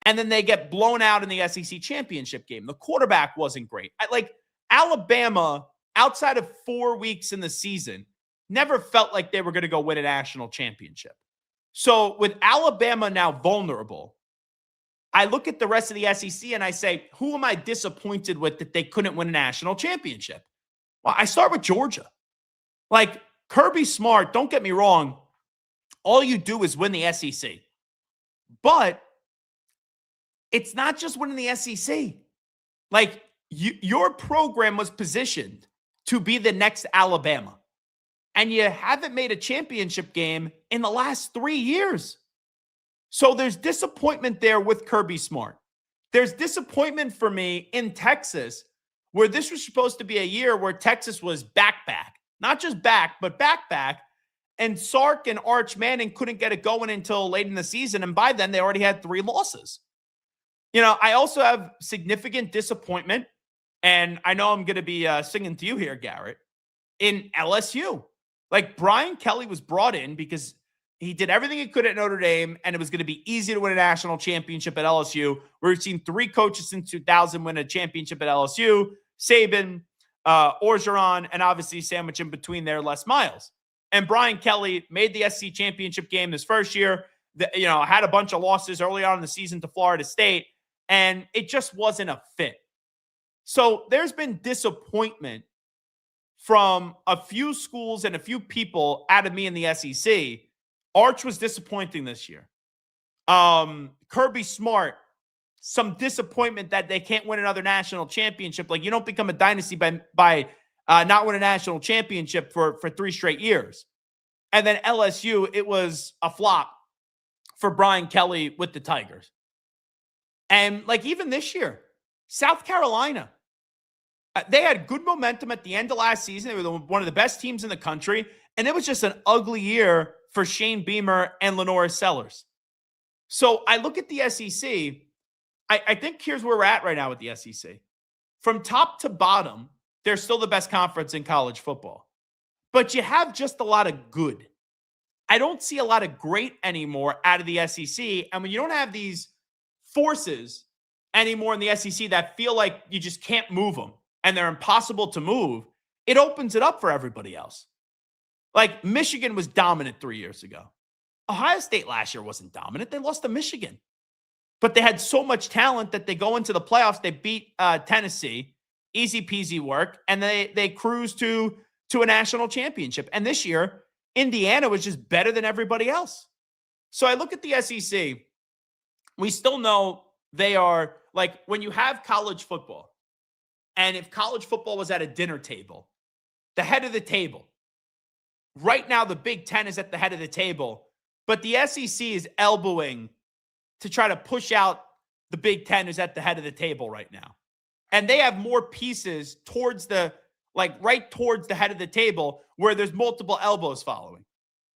S2: And then they get blown out in the SEC championship game. The quarterback wasn't great. Like Alabama, outside of 4 weeks in the season, never felt like they were going to go win a national championship. So with Alabama now vulnerable, I look at the rest of the SEC and I say, who am I disappointed with that they couldn't win a national championship? Well, I start with Georgia. Like Kirby Smart, don't get me wrong, all you do is win the SEC. But it's not just winning the SEC. Like your program was positioned to be the next Alabama. And you haven't made a championship game in the last 3 years. So there's disappointment there with Kirby Smart. There's disappointment for me in Texas, where this was supposed to be a year where Texas was back. Not just back, but back. And Sark and Arch Manning couldn't get it going until late in the season. And by then, they already had 3 losses. You know, I also have significant disappointment, and I know I'm going to be singing to you here, Garrett, in LSU. Like Brian Kelly was brought in because he did everything he could at Notre Dame, and it was going to be easy to win a national championship at LSU. We've seen 3 coaches since 2000 win a championship at LSU: Saban, Orgeron, and obviously sandwich in between there, Les Miles. And Brian Kelly made the SEC championship game this first year. Had a bunch of losses early on in the season to Florida State, and it just wasn't a fit. So there's been disappointment from a few schools and a few people out of me in the SEC. Arch was disappointing this year. Kirby Smart, some disappointment that they can't win another national championship. Like you don't become a dynasty by not win a national championship for 3 straight years. And then LSU, it was a flop for Brian Kelly with the Tigers. And like even this year, South Carolina, they had good momentum at the end of last season. They were one of the best teams in the country. And it was just an ugly year for Shane Beamer and Lenora Sellers. So I look at the SEC. I think here's where we're at right now with the SEC. From top to bottom, they're still the best conference in college football. But you have just a lot of good. I don't see a lot of great anymore out of the SEC. And when you don't have these forces anymore in the SEC that feel like you just can't move them, and they're impossible to move, it opens it up for everybody else. Like Michigan was dominant 3 years ago. Ohio State last year wasn't dominant. They lost to Michigan. But they had so much talent that they go into the playoffs. They beat Tennessee, easy peasy work, and they cruise to a national championship. And this year, Indiana was just better than everybody else. So I look at the SEC. We still know they are, like, when you have college football, and if college football was at a dinner table, the head of the table, right now the Big Ten is at the head of the table, but the SEC is elbowing to try to push out the Big Ten, who's at the head of the table right now. And they have more pieces towards right towards the head of the table where there's multiple elbows following.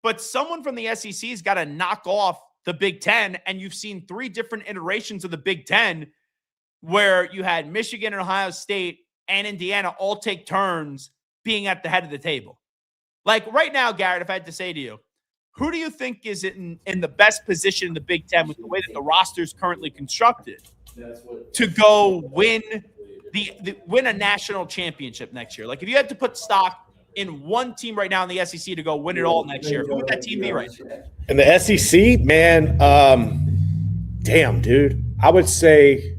S2: But someone from the SEC has got to knock off the Big Ten, and you've seen 3 different iterations of the Big Ten where you had Michigan and Ohio State and Indiana all take turns being at the head of the table. Like right now, Garrett, if I had to say to you, who do you think is in the best position in the Big Ten with the way that the roster is currently constructed to go win win a national championship next year? Like if you had to put stock in one team right now in the SEC to go win it all next year, who would that team be right now?
S5: In the SEC, man, damn, dude. I would say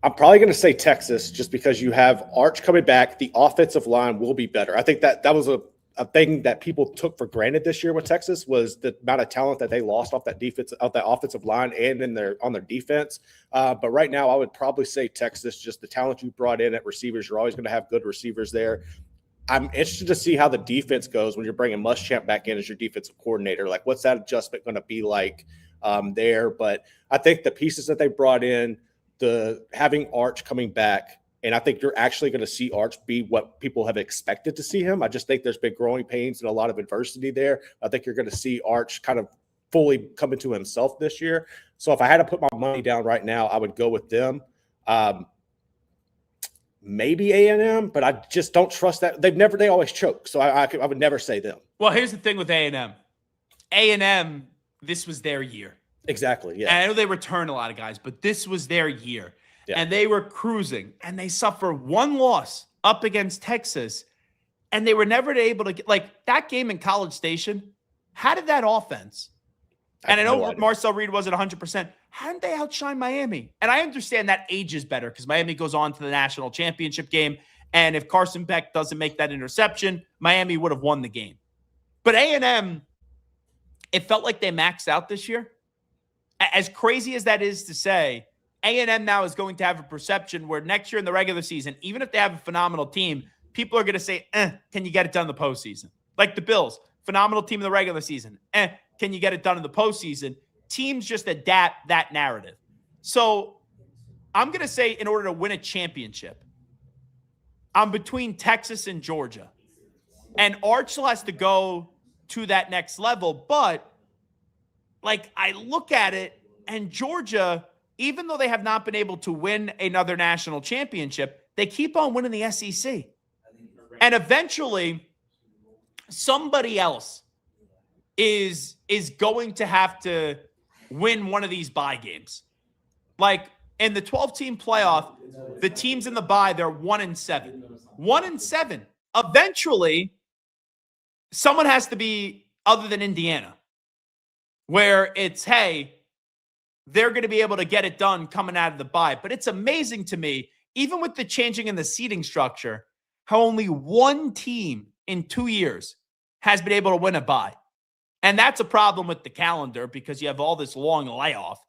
S5: I'm probably going to say Texas just because you have Arch coming back. The offensive line will be better. I think that was a thing that people took for granted this year with Texas was the amount of talent that they lost off that offensive line and on their defense. But right now, I would probably say Texas, just the talent you brought in at receivers. You're always going to have good receivers there. I'm interested to see how the defense goes when you're bringing Muschamp back in as your defensive coordinator. Like, what's that adjustment going to be like there? But I think the pieces that they brought in, having Arch coming back, and I think you're actually going to see Arch be what people have expected to see him. I just think there's been growing pains and a lot of adversity there. I think you're going to see Arch kind of fully come into himself this year. So if I had to put my money down right now, I would go with them. Maybe A&M, but I just don't trust that. They always choke. So I would never say them.
S2: Well, here's the thing with A&M. A&M, this was their year.
S5: Exactly, yeah.
S2: And I know they return a lot of guys, but this was their year. Yeah. And they were cruising, and they suffer one loss up against Texas, and they were never able to get, like, that game in College Station. How did that offense? And I know Marcel Reed wasn't 100%. How did they outshine Miami? And I understand that age is better because Miami goes on to the national championship game, and if Carson Beck doesn't make that interception, Miami would have won the game. But A&M, it felt like they maxed out this year. As crazy as that is to say, A&M now is going to have a perception where next year in the regular season, even if they have a phenomenal team, people are going to say, can you get it done in the postseason? Like the Bills, phenomenal team in the regular season. Can you get it done in the postseason? Teams just adapt that narrative. So I'm going to say in order to win a championship, I'm between Texas and Georgia. And Arch still has to go to that next level. But, like, I look at it, and Georgia, even though they have not been able to win another national championship, they keep on winning the SEC. And eventually, somebody else is going to have to win one of these bye games. Like, in the 12-team playoff, the teams in the bye, they're 1-7. 1-7. Eventually, someone has to be other than Indiana, where it's, hey, they're going to be able to get it done coming out of the bye. But it's amazing to me, even with the changing in the seating structure, how only one team in 2 years has been able to win a bye. And that's a problem with the calendar because you have all this long layoff.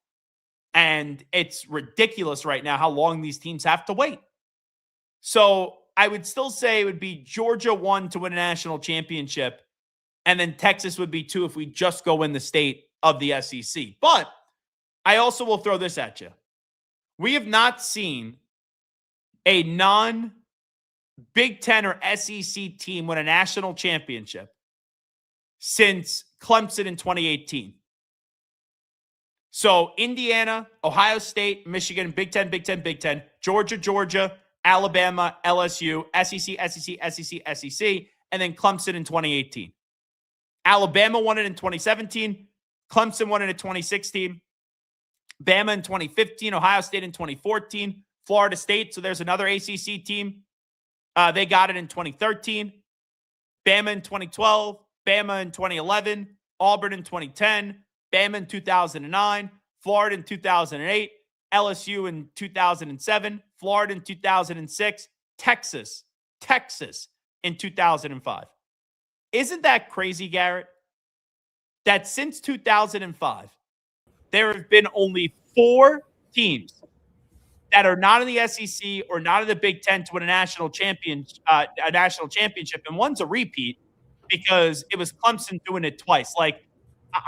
S2: And it's ridiculous right now how long these teams have to wait. So I would still say it would be Georgia 1 to win a national championship. And then Texas would be 2 if we just go in the state of the SEC. But I also will throw this at you. We have not seen a non-Big Ten or SEC team win a national championship since Clemson in 2018. So Indiana, Ohio State, Michigan, Big Ten, Big Ten, Big Ten, Georgia, Alabama, LSU, SEC, and then Clemson in 2018. Alabama won it in 2017. Clemson won it in 2016. Bama in 2015. Ohio State in 2014. Florida State, so there's another ACC team. They got it in 2013. Bama in 2012. Bama in 2011. Auburn in 2010. Bama in 2009. Florida in 2008. LSU in 2007. Florida in 2006. Texas in 2005. Isn't that crazy, Garrett? That since 2005, there have been only 4 teams that are not in the SEC or not in the Big Ten to win a national championship, and one's a repeat because it was Clemson doing it twice. Like,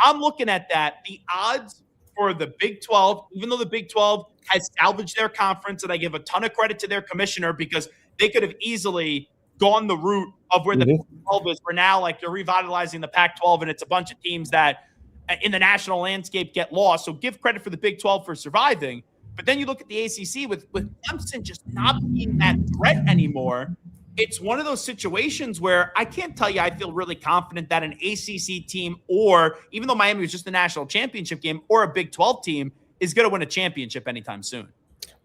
S2: I'm looking at that. The odds for the Big 12, even though the Big 12 has salvaged their conference, and I give a ton of credit to their commissioner because they could have easily gone the route of where the Big 12 is. We're now, like, you're revitalizing the Pac-12, and it's a bunch of teams that in the national landscape get lost. So give credit for the Big 12 for surviving. But then you look at the ACC with Clemson just not being that threat anymore. It's one of those situations where I can't tell you I feel really confident that an ACC team, or even though Miami was just the national championship game, or a Big 12 team is going to win a championship anytime soon.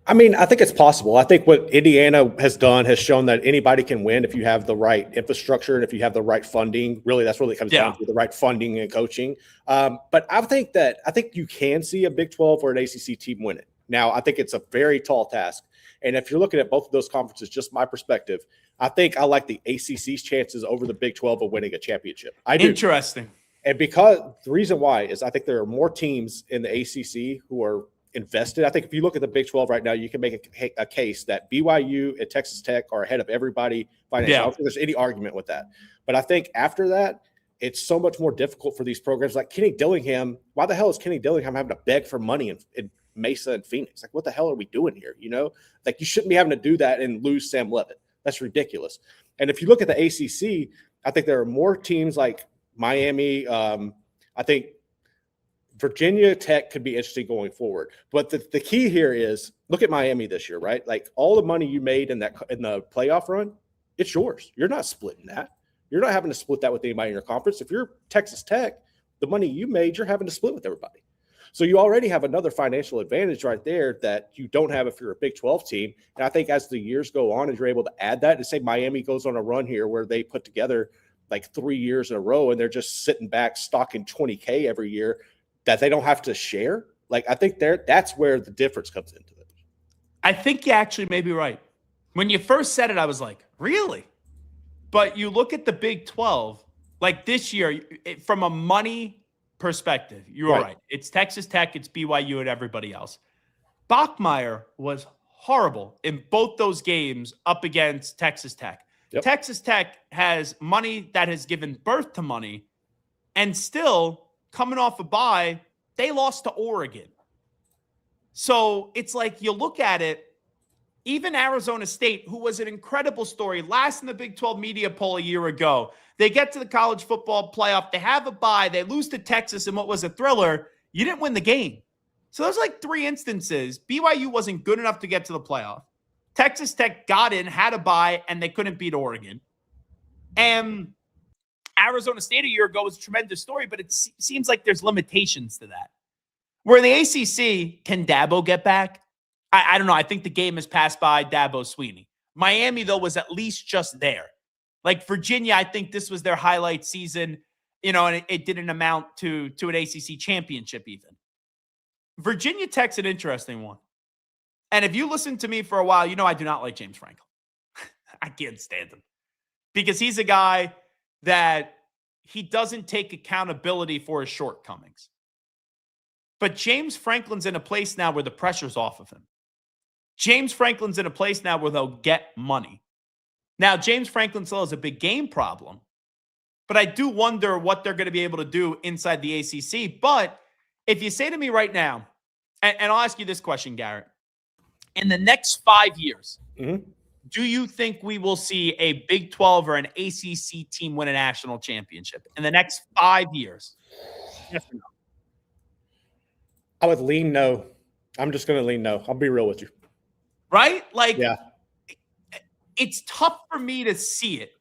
S5: I mean, I think it's possible. I think what Indiana has done has shown that anybody can win if you have the right infrastructure and if you have the right funding. Really, that's really comes down to the right funding and coaching. But I think you can see a Big 12 or an ACC team win it. Now, I think it's a very tall task. And if you're looking at both of those conferences, just my perspective, I think I like the ACC's chances over the Big 12 of winning a championship. I do.
S2: Interesting.
S5: And because the reason why is I think there are more teams in the ACC who are invested. I think if you look at the Big 12 right now, you can make a case that BYU and Texas Tech are ahead of everybody financially. I don't think there's any argument with that. But I think after that, it's so much more difficult for these programs like Kenny Dillingham. Why the hell is Kenny Dillingham having to beg for money in Mesa and Phoenix? Like, what the hell are we doing here? You know, like you shouldn't be having to do that and lose Sam Levitt. That's ridiculous. And if you look at the ACC, I think there are more teams like Miami. I think Virginia Tech could be interesting going forward. But the key here is look at Miami this year, right? Like all the money you made in the playoff run, it's yours. You're not splitting that. You're not having to split that with anybody in your conference. If you're Texas Tech, the money you made, you're having to split with everybody. So you already have another financial advantage right there that you don't have if you're a Big 12 team. And I think as the years go on, and you're able to add that, and say Miami goes on a run here where they put together like 3 years in a row and they're just sitting back stocking 20K every year that they don't have to share. Like I think that's where the difference comes into it.
S2: I think you actually may be right. When you first said it, I was like, really? But you look at the Big 12, like this year, from a money perspective, you're right. It's Texas Tech, it's BYU, and everybody else. Bachmeier was horrible in both those games up against Texas Tech. Yep. Texas Tech has money that has given birth to money, and still coming off a bye, they lost to Oregon. So it's like you look at it, even Arizona State, who was an incredible story, last in the Big 12 media poll a year ago. They get to the college football playoff. They have a bye. They lose to Texas in what was a thriller. You didn't win the game. So there's like 3 instances. BYU wasn't good enough to get to the playoff. Texas Tech got in, had a bye, and they couldn't beat Oregon. And Arizona State a year ago was a tremendous story, but it seems like there's limitations to that. Where in the ACC, can Dabo get back? I don't know. I think the game has passed by Dabo Swinney. Miami, though, was at least just there. Like Virginia, I think this was their highlight season, and it didn't amount to an ACC championship even. Virginia Tech's an interesting one. And if you listen to me for a while, I do not like James Franklin. I can't stand him. Because he's a guy that he doesn't take accountability for his shortcomings. But James Franklin's in a place now where the pressure's off of him. James Franklin's in a place now where they'll get money. Now, James Franklin still has a big game problem, but I do wonder what they're going to be able to do inside the ACC. But if you say to me right now, and I'll ask you this question, Garrett, in the next 5 years, do you think we will see a Big 12 or an ACC team win a national championship in the next 5 years? Yes or no?
S5: I would lean no. I'm just going to lean no. I'll be real with you.
S2: Right? Like,
S5: yeah.
S2: It's tough for me to see it.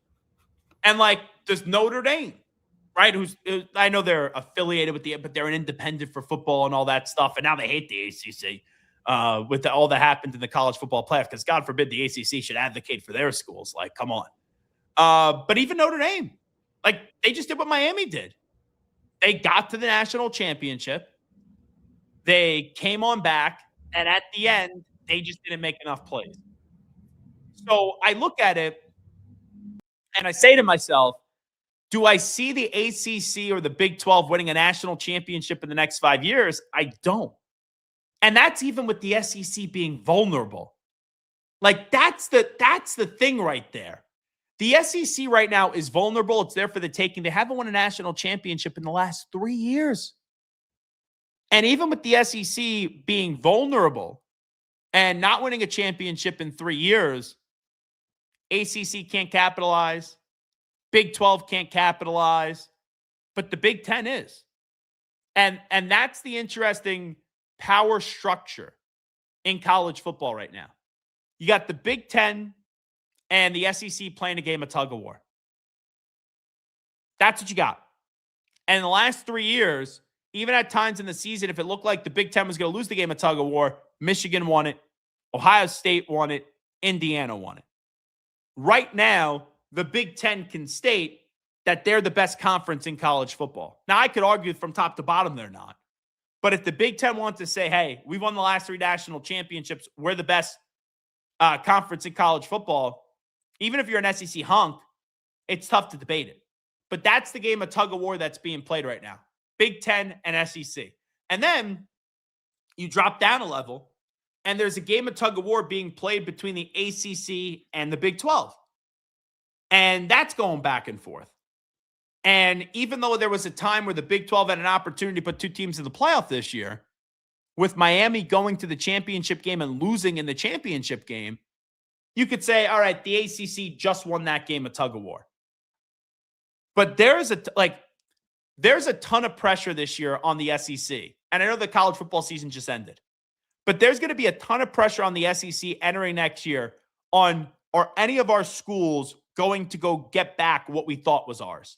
S2: And like, does Notre Dame, right? I know they're affiliated with but they're an independent for football and all that stuff. And now they hate the ACC with all that happened in the college football playoff, because God forbid the ACC should advocate for their schools. Like, come on. But even Notre Dame, like they just did what Miami did. They got to the national championship. They came on back. And at the end, they just didn't make enough plays. So I look at it and I say to myself, do I see the ACC or the Big 12 winning a national championship in the next 5 years? I don't. And that's even with the SEC being vulnerable. Like that's the thing right there. The SEC right now is vulnerable. It's there for the taking. They haven't won a national championship in the last 3 years. And even with the SEC being vulnerable and not winning a championship in 3 years, ACC can't capitalize. Big 12 can't capitalize. But the Big 10 is. And that's the interesting power structure in college football right now. You got the Big 10 and the SEC playing a game of tug of war. That's what you got. And in the last 3 years, even at times in the season, if it looked like the Big Ten was going to lose the game of tug of war, Michigan won it, Ohio State won it, Indiana won it. Right now, the Big Ten can state that they're the best conference in college football. Now, I could argue from top to bottom they're not. But if the Big Ten wants to say, hey, we won the last 3 national championships, we're the best conference in college football, even if you're an SEC hunk, it's tough to debate it. But that's the game of tug of war that's being played right now. Big Ten and SEC. And then you drop down a level, and there's a game of tug of war being played between the ACC and the Big 12. And that's going back and forth. And even though there was a time where the Big 12 had an opportunity to put two teams in the playoff this year, with Miami going to the championship game and losing in the championship game, you could say, all right, the ACC just won that game of tug of war. But there's a ton of pressure this year on the SEC. And I know the college football season just ended. But there's going to be a ton of pressure on the SEC entering next year on, are any of our schools going to go get back what we thought was ours?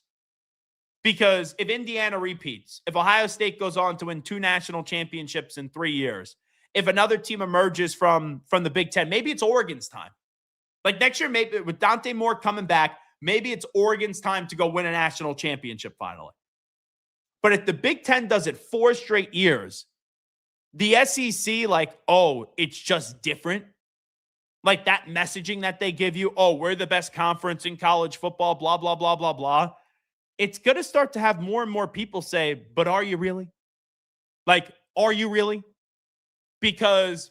S2: Because if Indiana repeats, if Ohio State goes on to win 2 national championships in 3 years, if another team emerges from the Big Ten, maybe it's Oregon's time. Like next year, maybe with Dante Moore coming back, maybe it's Oregon's time to go win a national championship finally. But if the Big Ten does it 4 straight years, the SEC, it's just different. Like that messaging that they give you, we're the best conference in college football, blah, blah, blah, blah, blah. It's going to start to have more and more people say, but are you really? Are you really? Because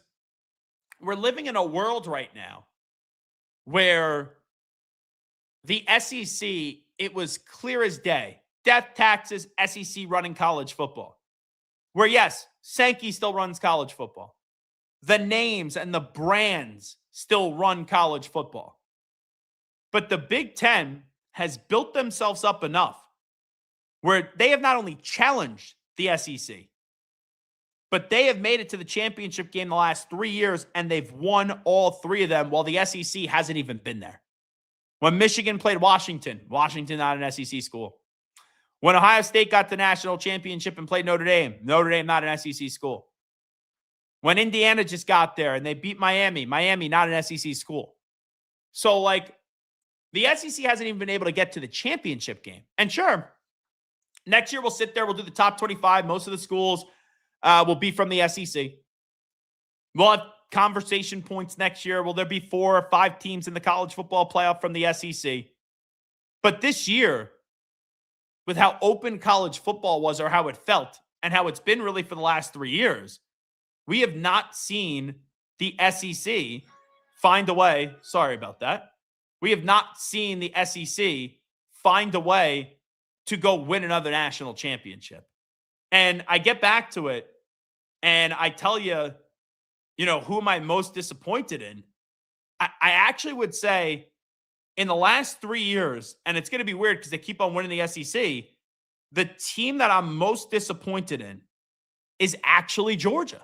S2: we're living in a world right now where the SEC, it was clear as day, death taxes, SEC running college football. Where, yes, Sankey still runs college football. The names and the brands still run college football. But the Big Ten has built themselves up enough where they have not only challenged the SEC, but they have made it to the championship game the last 3 years, and they've won all 3 of them while the SEC hasn't even been there. When Michigan played Washington not an SEC school. When Ohio State got the national championship and played Notre Dame not an SEC school. When Indiana just got there and they beat Miami not an SEC school. So, the SEC hasn't even been able to get to the championship game. And sure, next year we'll sit there, we'll do the top 25. Most of the schools will be from the SEC. We'll have conversation points next year. Will there be 4 or 5 teams in the college football playoff from the SEC? But this year, with how open college football was or how it felt and how it's been really for the last 3 years, we have not seen the SEC find a way. Sorry about that. We have not seen the SEC find a way to go win another national championship. And I get back to it, and I tell you, who am I most disappointed in? I actually would say in the last 3 years, and it's going to be weird because they keep on winning the SEC, the team that I'm most disappointed in is actually Georgia.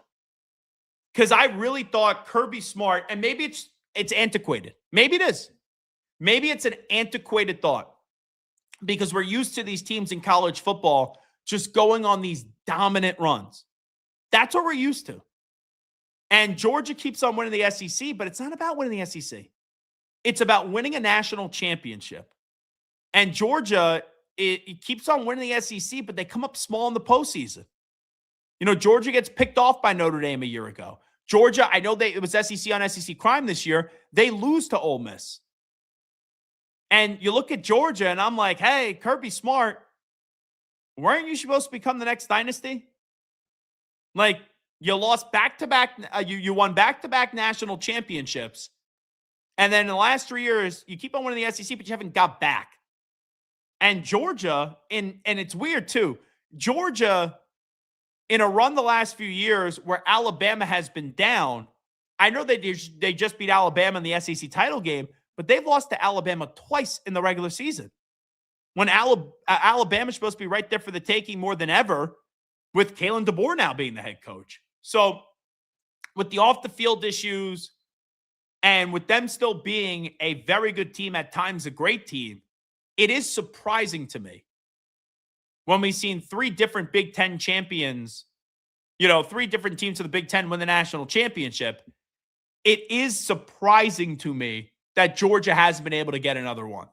S2: Because I really thought Kirby Smart, and maybe it's antiquated. Maybe it is. Maybe it's an antiquated thought because we're used to these teams in college football just going on these dominant runs. That's what we're used to. And Georgia keeps on winning the SEC, but it's not about winning the SEC. It's about winning a national championship. And Georgia, it keeps on winning the SEC, but they come up small in the postseason. Georgia gets picked off by Notre Dame a year ago. Georgia, I know it was SEC on SEC crime this year. They lose to Ole Miss. And you look at Georgia, and I'm like, hey, Kirby Smart, weren't you supposed to become the next dynasty? You lost back-to-back, you won back-to-back national championships. And then in the last 3 years, you keep on winning the SEC, but you haven't got back. And Georgia, and it's weird too, Georgia, in a run the last few years where Alabama has been down, I know they just beat Alabama in the SEC title game, but they've lost to Alabama twice in the regular season. When Alabama's supposed to be right there for the taking more than ever, with Kalen DeBoer now being the head coach. So with the off-the-field issues and with them still being a very good team, at times a great team, it is surprising to me when we've seen 3 different Big Ten champions, 3 different teams of the Big Ten win the national championship. It is surprising to me that Georgia hasn't been able to get another one.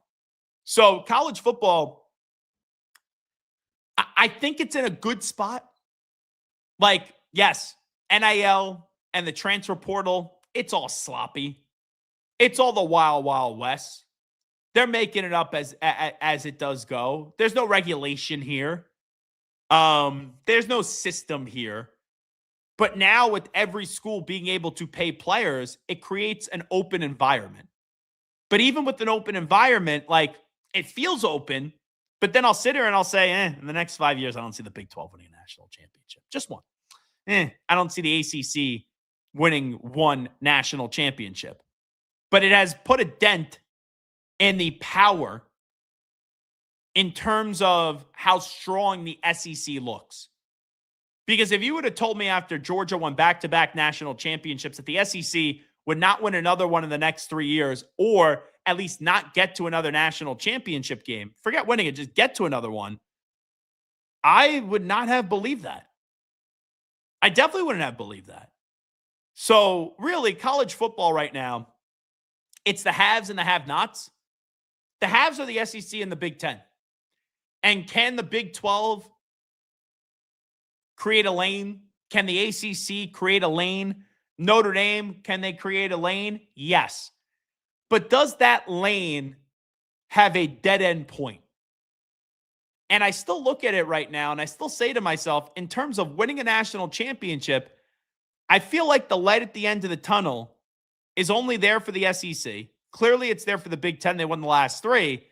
S2: So college football, I think it's in a good spot. Yes, NIL and the transfer portal, it's all sloppy. it's all the wild, wild west. They're making it up as it does go. There's no regulation here. There's no system here. But now with every school being able to pay players, it creates an open environment. But even with an open environment, like, it feels open, but then I'll sit here and I'll say, in the next 5 years, I don't see the Big 12 winning a national championship. Just one. I don't see the ACC winning one national championship. But it has put a dent in the power in terms of how strong the SEC looks. Because if you would have told me after Georgia won back-to-back national championships that the SEC would not win another one in the next 3 years, or at least not get to another national championship game, forget winning it, just get to another one, I would not have believed that. I definitely wouldn't have believed that. So really, college football right now, it's the haves and the have-nots. The haves are the SEC and the Big Ten. And can the Big 12 create a lane? Can the ACC create a lane? Notre Dame, can they create a lane? Yes. But does that lane have a dead-end point? And I still look at it right now, and I still say to myself, in terms of winning a national championship, I feel like the light at the end of the tunnel is only there for the SEC. Clearly, it's there for the Big Ten. They won the last 3.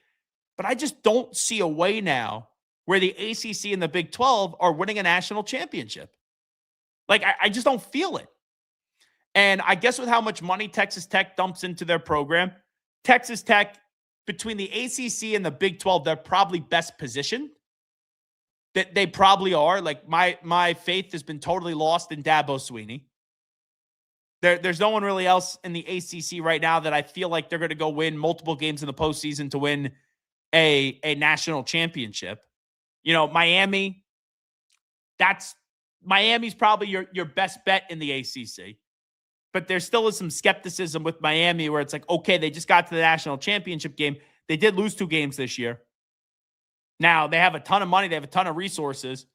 S2: But I just don't see a way now where the ACC and the Big 12 are winning a national championship. Like, I just don't feel it. And I guess with how much money Texas Tech dumps into their program, Texas Tech, between the ACC and the Big 12, they're probably best positioned. That they probably are. Like, my faith has been totally lost in Dabo Swinney. There's no one really else in the ACC right now that I feel like they're going to go win multiple games in the postseason to win a national championship. You know, Miami's probably your best bet in the ACC. But there still is some skepticism with Miami where it's like, okay, they just got to the national championship game. They did lose 2 games this year. Now, they have a ton of money. They have a ton of resources.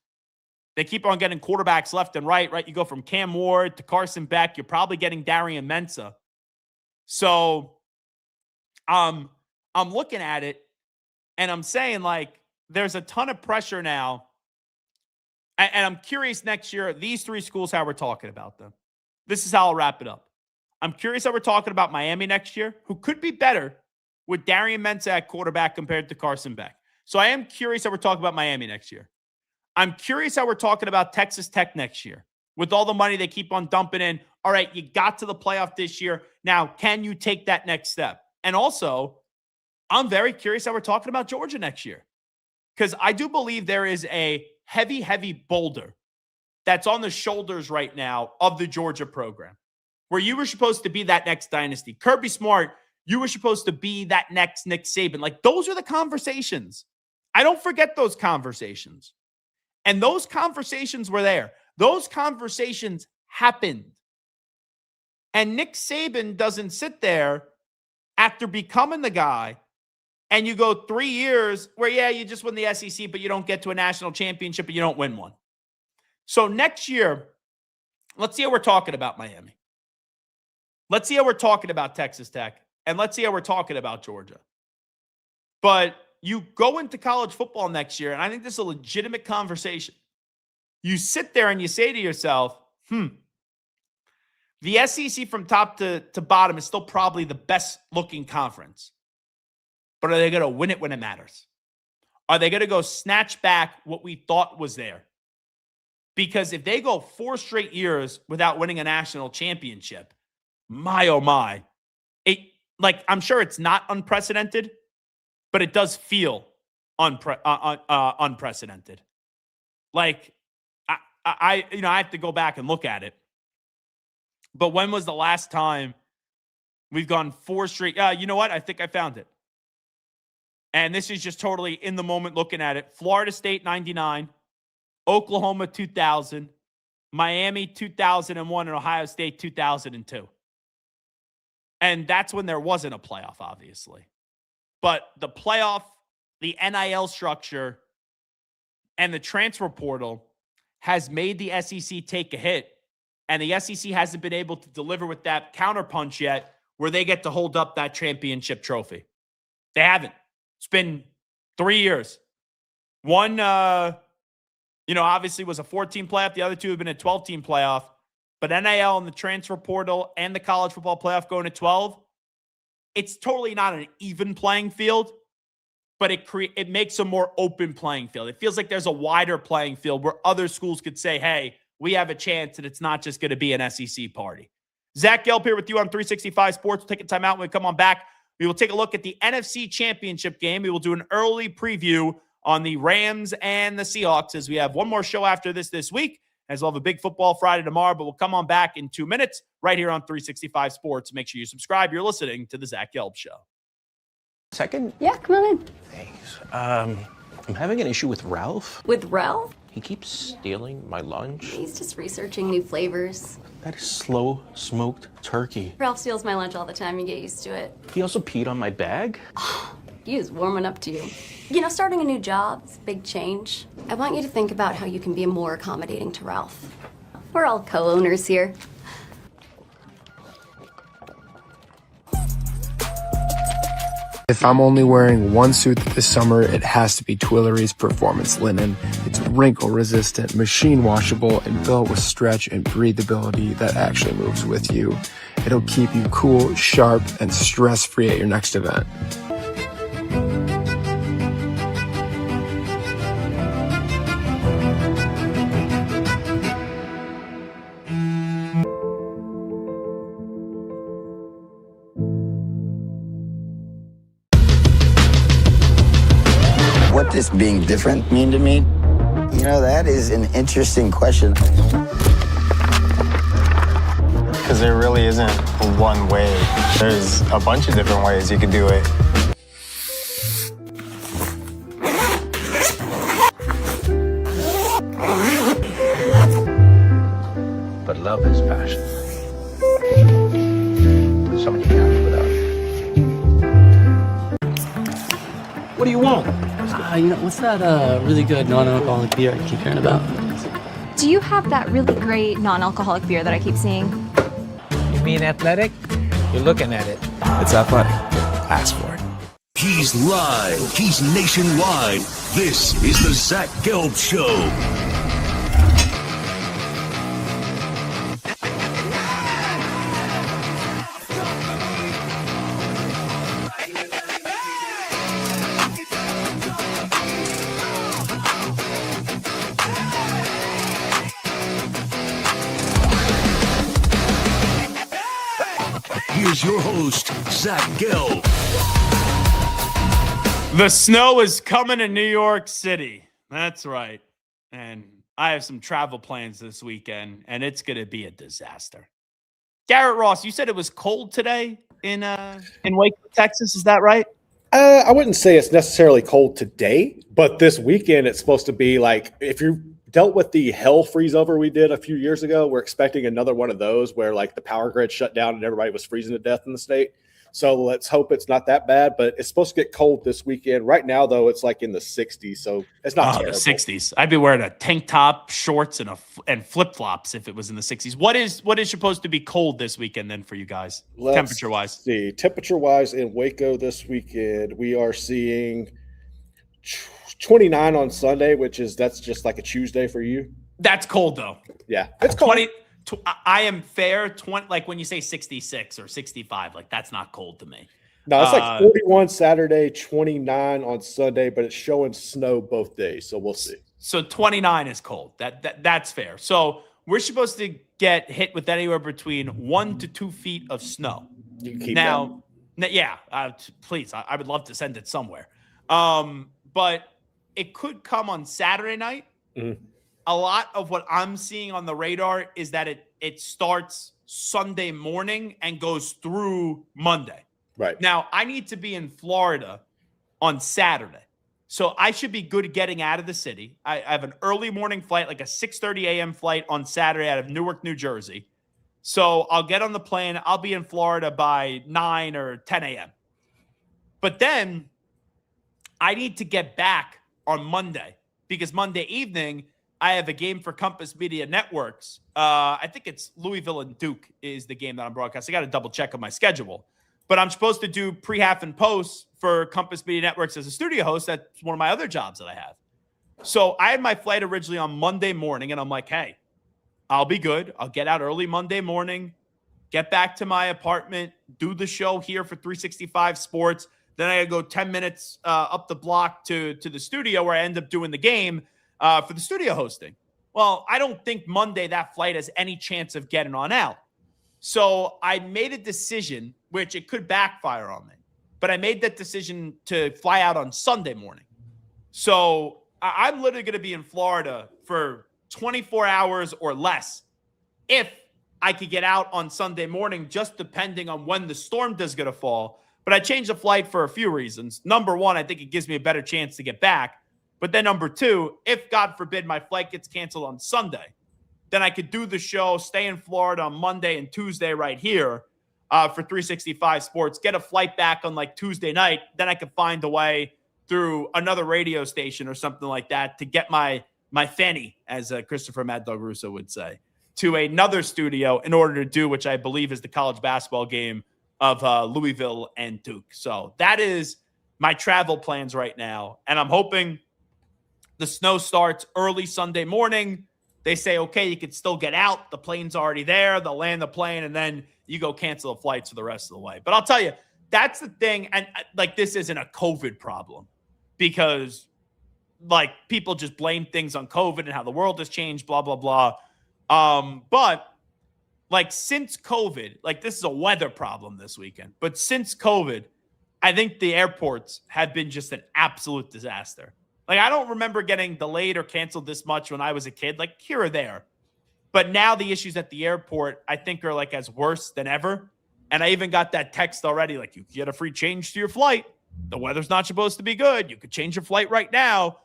S2: They keep on getting quarterbacks left and right? You go from Cam Ward to Carson Beck. You're probably getting Darian Mensah. So I'm looking at it, and I'm saying, like, there's a ton of pressure now. And I'm curious next year, these 3 schools, how we're talking about them. This is how I'll wrap it up. I'm curious how we're talking about Miami next year, who could be better with Darian Mensah at quarterback compared to Carson Beck. So I am curious how we're talking about Miami next year. I'm curious how we're talking about Texas Tech next year with all the money they keep on dumping in. All right, you got to the playoff this year. Now, can you take that next step? And also, I'm very curious how we're talking about Georgia next year, because I do believe there is a heavy, heavy boulder that's on the shoulders right now of the Georgia program, where you were supposed to be that next dynasty. Kirby Smart, you were supposed to be that next Nick Saban. Like, those are the conversations. I don't forget those conversations. And those conversations were there. Those conversations happened. And Nick Saban doesn't sit there after becoming the guy and you go 3 years where, yeah, you just win the SEC, but you don't get to a national championship and you don't win one. So next year, let's see how we're talking about Miami. Let's see how we're talking about Texas Tech. And let's see how we're talking about Georgia. But you go into college football next year, and I think this is a legitimate conversation. You sit there and you say to yourself, the SEC from top to bottom is still probably the best looking conference. But are they going to win it when it matters? Are they going to go snatch back what we thought was there? Because if they go 4 straight years without winning a national championship, my, oh my, I'm sure it's not unprecedented, but it does feel unprecedented. Like, I have to go back and look at it. But when was the last time we've gone 4 straight? You know what? I think I found it. And this is just totally in the moment looking at it. Florida State, 99. Oklahoma, 2000. Miami, 2001. And Ohio State, 2002. And that's when there wasn't a playoff, obviously. But the playoff, the NIL structure, and the transfer portal has made the SEC take a hit. And the SEC hasn't been able to deliver with that counterpunch yet where they get to hold up that championship trophy. They haven't. It's been 3 years. One, obviously was a 14 playoff. The other two have been a 12-team playoff. But NIL and the transfer portal and the college football playoff going to 12, it's totally not an even playing field, but it makes a more open playing field. It feels like there's a wider playing field where other schools could say, hey, we have a chance, and it's not just going to be an SEC party. Zach Gelb here with you on 365 Sports. We'll take a timeout. When we come on back, we will take a look at the NFC Championship game. We will do an early preview on the Rams and the Seahawks as we have one more show after this week, as we'll have a big football Friday tomorrow, but we'll come on back in 2 minutes right here on 365 Sports. Make sure you subscribe. You're listening to the Zach Gelb Show.
S13: Second?
S14: Yeah, come on in.
S13: Thanks. I'm having an issue with Ralph.
S14: With Ralph?
S13: He keeps stealing my lunch.
S14: He's just researching new flavors.
S13: That is slow smoked turkey.
S14: Ralph steals my lunch all the time. You get used to it.
S13: He also peed on my bag.
S14: He is warming up to you. You know, starting a new job, it's a big change. I want you to think about how you can be more accommodating to Ralph. We're all co-owners here.
S15: If I'm only wearing one suit this summer, it has to be Tuileries Performance Linen. It's wrinkle resistant, machine washable, and built with stretch and breathability that actually moves with you. It'll keep you cool, sharp, and stress-free at your next event.
S16: What does being different mean to me? You know, that is an interesting question.
S17: Because there really isn't one way. There's a bunch of different ways you could do it.
S13: But love is passion. Something you can't live without.
S18: What do you want? What's that really good non-alcoholic beer I keep hearing about?
S19: Do you have that really great non-alcoholic beer that I keep seeing?
S20: You mean athletic? You're looking at it.
S10: It's athletic. Ask for it.
S1: He's live. He's nationwide. This is the Zach Gelb Show. Here's your host, Zach Gelb.
S2: The snow is coming to New York City. That's right. And I have some travel plans this weekend, and it's going to be a disaster. Garrett Ross, you said it was cold today in Waco, Texas. Is that right?
S5: I wouldn't say it's necessarily cold today, but this weekend it's supposed to be like, if you dealt with the hell freeze over we did a few years ago, we're expecting another one of those where like the power grid shut down and everybody was freezing to death in the state. So let's hope it's not that bad, but it's supposed to get cold this weekend. Right now, though, it's like in the 60s, so it's not terrible.
S2: The 60s. I'd be wearing a tank top, shorts, and flip-flops if it was in the 60s. What is supposed to be cold this weekend then for you guys, temperature-wise?
S5: See, temperature-wise in Waco this weekend, we are seeing 29 on Sunday, that's just like a Tuesday for you.
S2: That's cold, though.
S5: Yeah, it's cold.
S2: I am fair. 20, like when you say 66 or 65, like that's not cold to me.
S5: No, it's like 41 Saturday, 29 on Sunday, but it's showing snow both days, so we'll see.
S2: So 29 is cold. That's fair. So we're supposed to get hit with anywhere between 1 to 2 feet of snow.
S5: You can keep
S2: now, yeah, please. I would love to send it somewhere. But it could come on Saturday night.
S5: Mm-hmm.
S2: A lot of what I'm seeing on the radar is that it starts Sunday morning and goes through Monday.
S5: Right.
S2: Now, I need to be in Florida on Saturday. So I should be good at getting out of the city. I have an early morning flight, like a 6:30 a.m. flight on Saturday out of Newark, New Jersey. So I'll get on the plane. I'll be in Florida by 9 or 10 a.m. But then I need to get back on Monday because Monday evening, I have a game for Compass Media Networks. I think it's Louisville and Duke is the game that I'm broadcasting. I got to double check on my schedule. But I'm supposed to do pre-half and post for Compass Media Networks as a studio host. That's one of my other jobs that I have. So I had my flight originally on Monday morning, and I'm like, hey, I'll be good. I'll get out early Monday morning, get back to my apartment, do the show here for 365 Sports. Then I got to go 10 minutes up the block to the studio where I end up doing the game for the studio hosting. Well, I don't think Monday that flight has any chance of getting on out. So I made a decision, which it could backfire on me, but I made that decision to fly out on Sunday morning. So I'm literally going to be in Florida for 24 hours or less if I could get out on Sunday morning, just depending on when the storm does going to fall. But I changed the flight for a few reasons. Number one, I think it gives me a better chance to get back. But then number two, if God forbid my flight gets canceled on Sunday, then I could do the show, stay in Florida on Monday and Tuesday right here for 365 Sports, get a flight back on like Tuesday night. Then I could find a way through another radio station or something like that to get my fanny, as Christopher Mad Dog Russo would say, to another studio in order to do, which I believe is the college basketball game of Louisville and Duke. So that is my travel plans right now. And I'm hoping the snow starts early Sunday morning. They say, okay, you can still get out. The plane's already there. They'll land the plane, and then you go cancel the flights for the rest of the way. But I'll tell you, that's the thing. And like, this isn't a COVID problem because like people just blame things on COVID and how the world has changed, blah, blah, blah. But like since COVID, like this is a weather problem this weekend, but since COVID, I think the airports have been just an absolute disaster. Like, I don't remember getting delayed or canceled this much when I was a kid, like here or there. But now the issues at the airport, I think, are like as worse than ever. And I even got that text already, like, you get a free change to your flight. The weather's not supposed to be good. You could change your flight right now.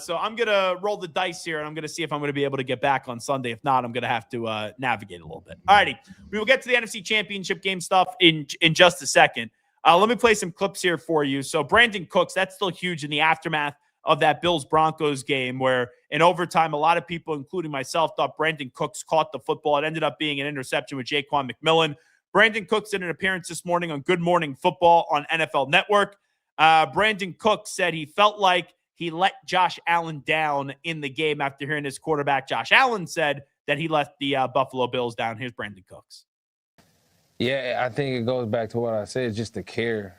S2: So I'm going to roll the dice here, and I'm going to see if I'm going to be able to get back on Sunday. If not, I'm going to have to navigate a little bit. All righty. We will get to the NFC Championship game stuff in just a second. Let me play some clips here for you. So Brandon Cooks, that's still huge in the aftermath of that Bills-Broncos game where in overtime, a lot of people, including myself, thought Brandon Cooks caught the football. It ended up being an interception with Jaquan McMillan. Brandon Cooks did an appearance this morning on Good Morning Football on NFL Network. Brandon Cooks said he felt like he let Josh Allen down in the game after hearing his quarterback, Josh Allen, said that he let the Buffalo Bills down. Here's Brandon Cooks.
S21: Yeah, I think it goes back to what I said, just the care.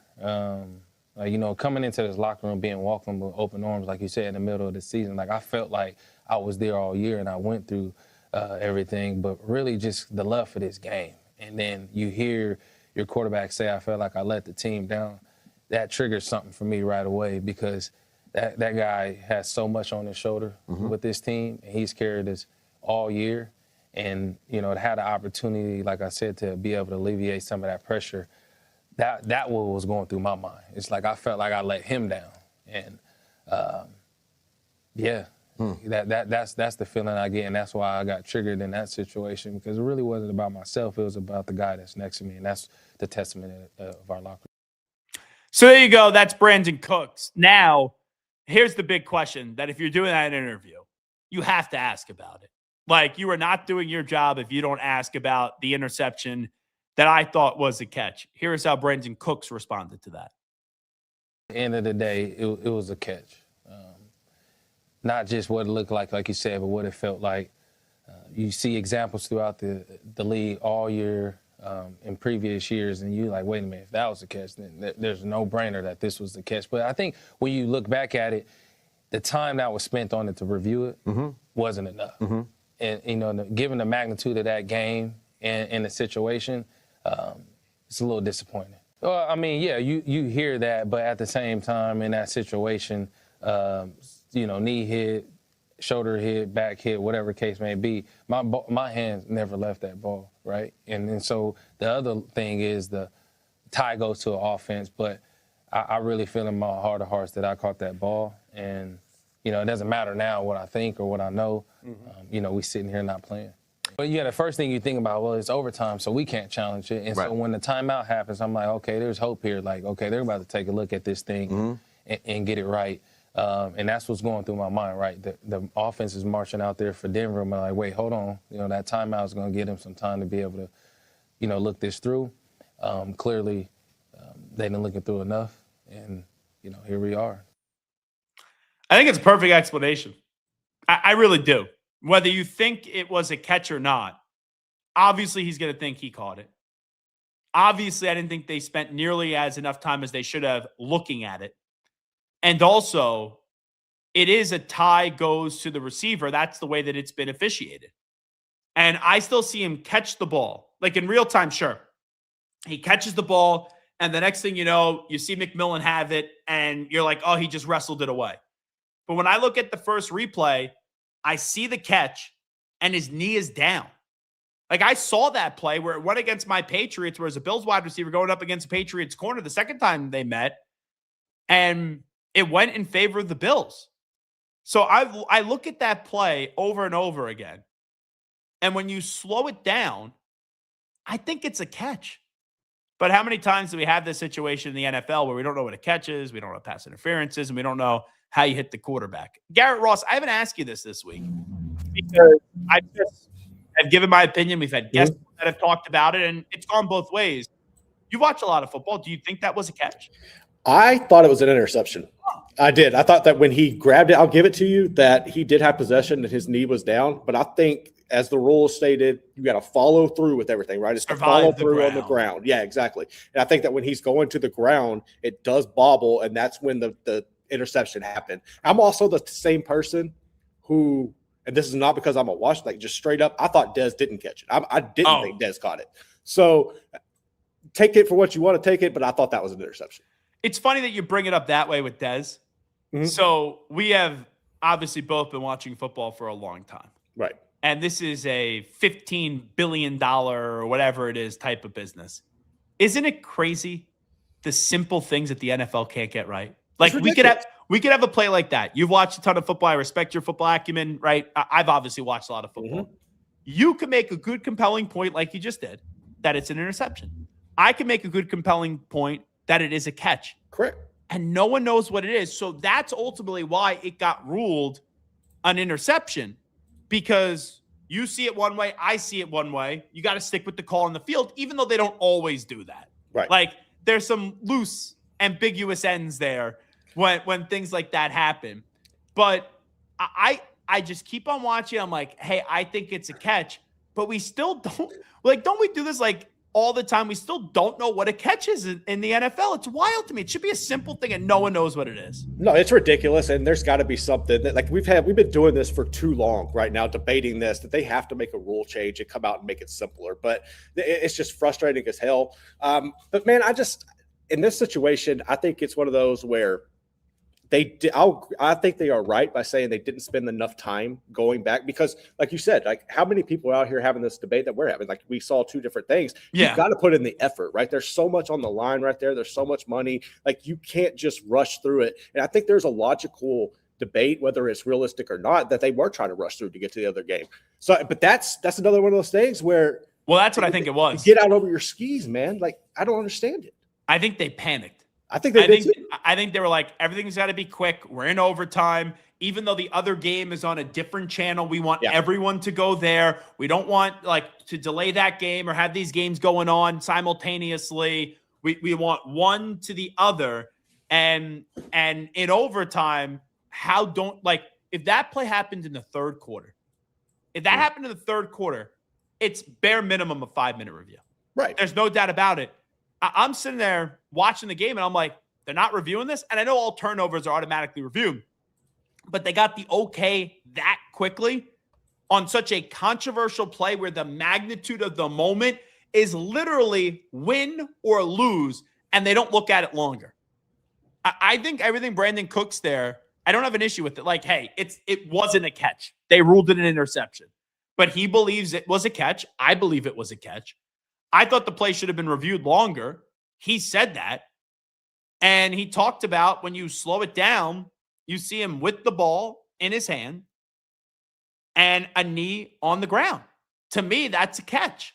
S21: Like, you know, coming into this locker room, being welcomed with open arms, like you said, in the middle of the season, like I felt like I was there all year and I went through everything, but really just the love for this game. And then you hear your quarterback say, I felt like I let the team down. That triggers something for me right away because that guy has so much on his shoulder with this team, and he's carried us all year. And, you know, to have the opportunity, like I said, to be able to alleviate some of that pressure, that what was going through my mind. It's like I felt like I let him down. And, that's the feeling I get, and that's why I got triggered in that situation because it really wasn't about myself. It was about the guy that's next to me, and that's the testament of our locker room.
S2: So there you go. That's Brandon Cooks. Now, here's the big question that if you're doing that interview, you have to ask about it. Like, you are not doing your job if you don't ask about the interception that I thought was a catch. Here is how Brandon Cooks responded to that.
S21: At the end of the day, it was a catch. Not just what it looked like you said, but what it felt like. You see examples throughout the league all year in previous years, and you're like, wait a minute, if that was a catch, then there's a no-brainer that this was the catch. But I think when you look back at it, the time that was spent on it to review it wasn't enough. And, you know, given the magnitude of that game and the situation, it's a little disappointing. Well, I mean, yeah, you hear that, but at the same time, in that situation, you know, knee hit, shoulder hit, back hit, whatever case may be, my hands never left that ball, right? And so the other thing is the tie goes to an offense, but I really feel in my heart of hearts that I caught that ball. And, you know, it doesn't matter now what I think or what I know. You know, we sitting here not playing. But, yeah, the first thing you think about, well, it's overtime, so we can't challenge it. And so when the timeout happens, I'm like, okay, there's hope here. Like, okay, they're about to take a look at this thing and get it right. And that's what's going through my mind, right? The offense is marching out there for Denver. I'm like, wait, hold on. That timeout is going to get him some time to be able to, look this through. Clearly, they didn't look it through enough. And, here we are.
S2: I think it's a perfect explanation. I really do. Whether you think it was a catch or not, obviously he's going to think he caught it. Obviously, I didn't think they spent nearly as enough time as they should have looking at it. And also, it is a tie goes to the receiver. That's the way that it's been officiated. And I still see him catch the ball. Like in real time, sure. He catches the ball, and the next thing you know, you see McMillan have it, and you're like, oh, he just wrestled it away. But when I look at the first replay, I see the catch, and his knee is down. Like I saw that play where it went against my Patriots, where it was a Bills wide receiver going up against the Patriots corner the second time they met, and it went in favor of the Bills. So I look at that play over and over again, and when you slow it down, I think it's a catch. But how many times do we have this situation in the NFL where we don't know what a catch is, we don't know pass interference is, and we don't know how you hit the quarterback? Garrett Ross, I haven't asked you this week because I just have given my opinion. We've had guests that have talked about it, and it's gone both ways. You watch a lot of football. Do you think that was a catch?
S5: I thought it was an interception. I did. I thought that when he grabbed it, I'll give it to you, that he did have possession and his knee was down. But I think, as the rules stated, you got to follow through with everything, right? It's to follow through on the ground. Yeah, exactly. And I think that when he's going to the ground, it does bobble, and that's when the interception happened. I'm also the same person who, and this is not because I'm a watch, like just straight up, I thought Dez didn't catch it. I didn't think Dez caught it. So take it for what you want to take it, but I thought that was an interception.
S2: It's funny that you bring it up that way with Dez. Mm-hmm. So we have obviously both been watching football for a long time.
S5: Right.
S2: And this is a $15 billion or whatever it is type of business. Isn't it crazy the simple things that the NFL can't get right? Like we could have a play like that. You've watched a ton of football. I respect your football acumen, right? I've obviously watched a lot of football. Mm-hmm. You can make a good, compelling point like you just did, that it's an interception. I can make a good, compelling point that it is a catch.
S5: Correct.
S2: And no one knows what it is. So that's ultimately why it got ruled an interception, because you see it one way, I see it one way. You got to stick with the call on the field, even though they don't always do that.
S5: Right.
S2: Like there's some loose, ambiguous ends there when things like that happen. But I just keep on watching. I'm like, hey, I think it's a catch, but we still don't we do this like all the time? We still don't know what a catch is in the NFL. It's wild to me. It should be a simple thing and no one knows what it is.
S5: No, it's ridiculous. And there's got to be something that, like, we've been doing this for too long right now, debating this, that they have to make a rule change and come out and make it simpler. But it's just frustrating as hell. But man, in this situation, I think it's one of those where I think they are right by saying they didn't spend enough time going back, because like you said, like how many people are out here having this debate that we're having? Like we saw two different things.
S2: Yeah.
S5: You've got to put in the effort, right? There's so much on the line right there. There's so much money. Like you can't just rush through it. And I think there's a logical debate, whether it's realistic or not, that they were trying to rush through to get to the other game. So, but that's another one of those things where,
S2: well, that's what I think it was.
S5: Get out over your skis, man. Like I don't understand it.
S2: I think they panicked.
S5: I think they were like, everything's got to be quick. We're in overtime. Even though the other game is on a different channel, we want everyone to go there. We don't want to delay that game or have these games going on simultaneously. We want one to the other. And in overtime, if that play happened in the third quarter, it's bare minimum a 5-minute review. Right.
S2: There's no doubt about it. I'm sitting there watching the game, and I'm like, they're not reviewing this? And I know all turnovers are automatically reviewed, but they got the okay that quickly on such a controversial play where the magnitude of the moment is literally win or lose, and they don't look at it longer. I think everything Brandon Cooks there, I don't have an issue with it. Like, hey, it wasn't a catch. They ruled it an interception. But he believes it was a catch. I believe it was a catch. I thought the play should have been reviewed longer. He said that. And he talked about when you slow it down, you see him with the ball in his hand and a knee on the ground. To me, that's a catch.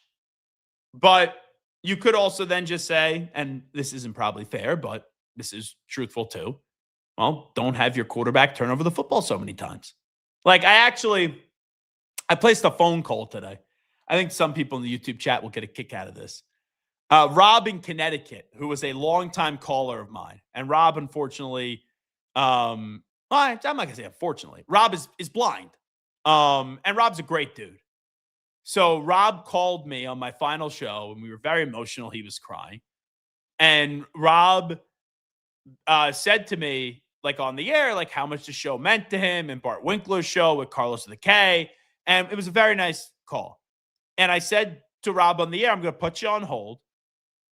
S2: But you could also then just say, and this isn't probably fair, but this is truthful too, Well, don't have your quarterback turn over the football so many times. Like I placed a phone call today. I think some people in the YouTube chat will get a kick out of this. Rob in Connecticut, who was a longtime caller of mine. And Rob, unfortunately, I'm not going to say unfortunately. Rob is blind. And Rob's a great dude. So Rob called me on my final show, and we were very emotional. He was crying. And Rob said to me, like on the air, like how much the show meant to him and Bart Winkler's show with Carlos of the K. And it was a very nice call. And I said to Rob on the air, I'm going to put you on hold.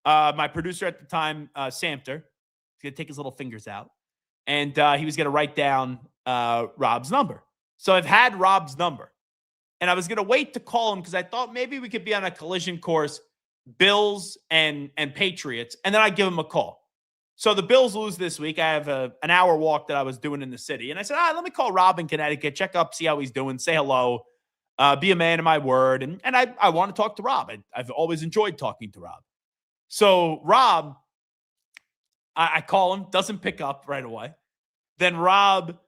S2: My producer at the time, Samter, he's going to take his little fingers out. And he was going to write down Rob's number. So I've had Rob's number. And I was going to wait to call him because I thought maybe we could be on a collision course, Bills and Patriots, and then I'd give him a call. So the Bills lose this week. I have an hour walk that I was doing in the city. And I said, let me call Rob in Connecticut, check up, see how he's doing, say hello, be a man of my word. And I want to talk to Rob. I've always enjoyed talking to Rob. So Rob, I call him, doesn't pick up right away. Then Rob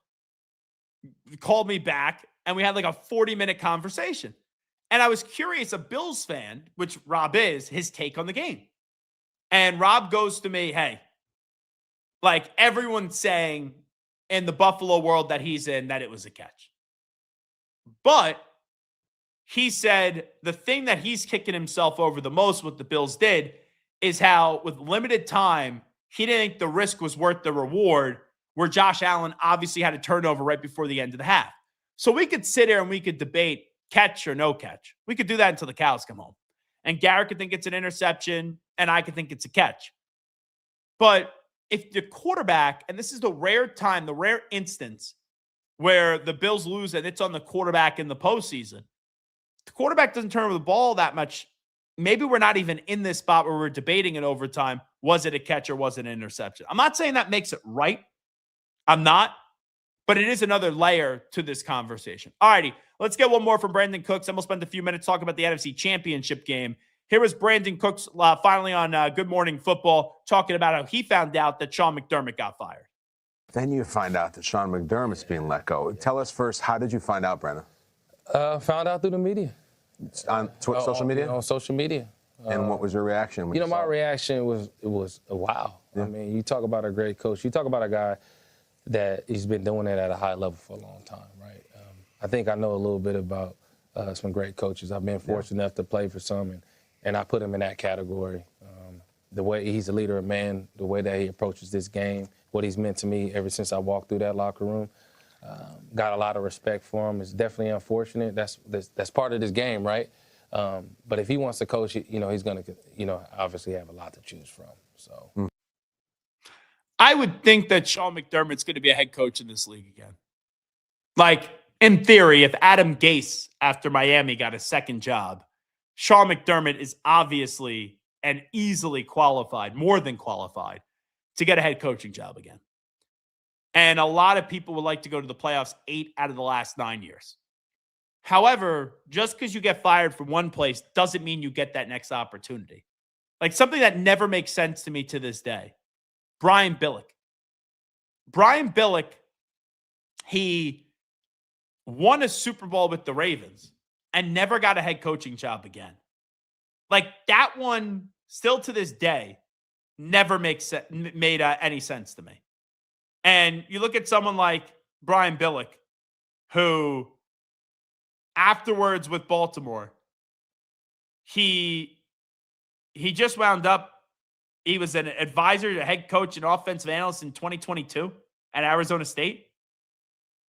S2: called me back, and we had like a 40-minute conversation. And I was curious, a Bills fan, which Rob is, his take on the game. And Rob goes to me, hey, like everyone's saying in the Buffalo world that he's in that it was a catch. But he said the thing that he's kicking himself over the most, what the Bills did, is how with limited time, he didn't think the risk was worth the reward, where Josh Allen obviously had a turnover right before the end of the half. So we could sit here and we could debate catch or no catch. We could do that until the cows come home. And Garrett could think it's an interception, and I could think it's a catch. But if the quarterback, and this is the rare time, the rare instance where the Bills lose and it's on the quarterback in the postseason, the quarterback doesn't turn over the ball that much. Maybe we're not even in this spot where we're debating in overtime, was it a catch or was it an interception? I'm not saying that makes it right. I'm not. But it is another layer to this conversation. All righty, let's get one more from Brandon Cooks, and we'll spend a few minutes talking about the NFC Championship game. Here was Brandon Cooks finally on Good Morning Football talking about how he found out that Sean McDermott got fired.
S3: Then you find out that Sean McDermott's being let go. Tell us first, how did you find out, Brandon?
S21: Found out through the media.
S3: On social media?
S21: On social media.
S3: And what was your reaction? When
S21: my reaction was wow. Yeah. I mean, you talk about a great coach. You talk about a guy that he's been doing it at a high level for a long time, right? I think I know a little bit about some great coaches. I've been fortunate enough to play for some, and I put him in that category. The way he's a leader of man, the way that he approaches this game, what he's meant to me ever since I walked through that locker room. Got a lot of respect for him. It's definitely unfortunate. That's part of this game, right? But if he wants to coach, he's going to, obviously have a lot to choose from. So.
S2: I would think that Sean McDermott's going to be a head coach in this league again. Like, in theory, if Adam Gase, after Miami, got a second job, Sean McDermott is obviously and easily qualified, more than qualified, to get a head coaching job again. And a lot of people would like to go to the playoffs 8 out of the last 9 years. However, just because you get fired from one place doesn't mean you get that next opportunity. Like, something that never makes sense to me to this day. Brian Billick. Brian Billick, he won a Super Bowl with the Ravens and never got a head coaching job again. Like, that one, still to this day, never made any sense to me. And you look at someone like Brian Billick, who afterwards with Baltimore, he just wound up, he was an advisor to head coach and offensive analyst in 2022 at Arizona State.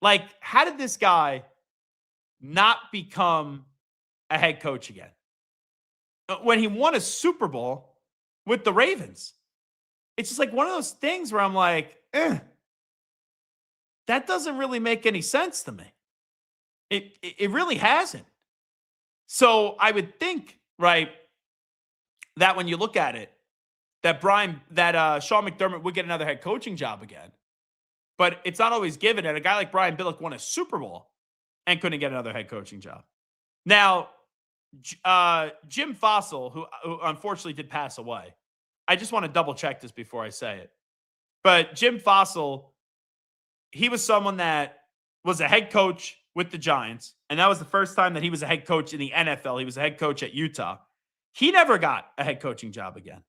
S2: Like, how did this guy not become a head coach again? When he won a Super Bowl with the Ravens. It's just like one of those things where I'm like, that doesn't really make any sense to me. It really hasn't. So I would think, right, that when you look at it, that Sean McDermott would get another head coaching job again. But it's not always given. And a guy like Brian Billick won a Super Bowl and couldn't get another head coaching job. Now, Jim Fossil, who unfortunately did pass away. I just want to double check this before I say it. But Jim Fossil he was someone that was a head coach with the Giants, and that was the first time that he was a head coach in the NFL. He was a head coach at Utah. He never got a head coaching job again.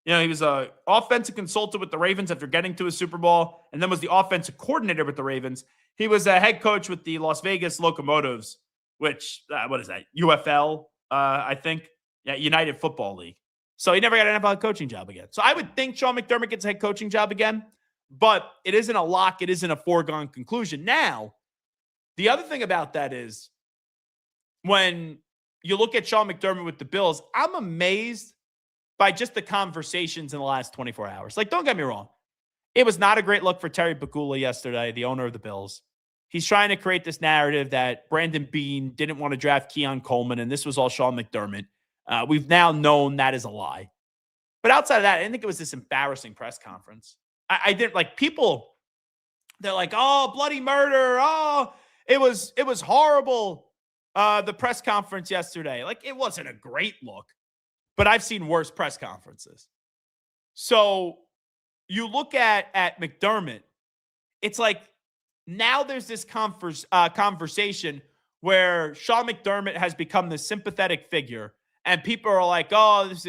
S2: You know, he was an offensive consultant with the Ravens after getting to a Super Bowl, and then was the offensive coordinator with the Ravens. He was a head coach with the Las Vegas Locomotives, which, what is that, UFL, I think? Yeah, United Football League. So he never got an NFL coaching job again. So I would think Sean McDermott gets a head coaching job again, but it isn't a lock. It isn't a foregone conclusion. Now, the other thing about that is when you look at Sean McDermott with the Bills, I'm amazed by just the conversations in the last 24 hours. Like, don't get me wrong. It was not a great look for Terry Pegula yesterday, the owner of the Bills. He's trying to create this narrative that Brandon Beane didn't want to draft Keon Coleman, and this was all Sean McDermott. We've now known that is a lie. But outside of that, I didn't think it was this embarrassing press conference. I didn't like people. They're like, oh, bloody murder. Oh, it was horrible. The press conference yesterday. Like, it wasn't a great look, but I've seen worse press conferences. So you look at McDermott, it's like now there's this conversation where Sean McDermott has become this sympathetic figure, and people are like, oh, this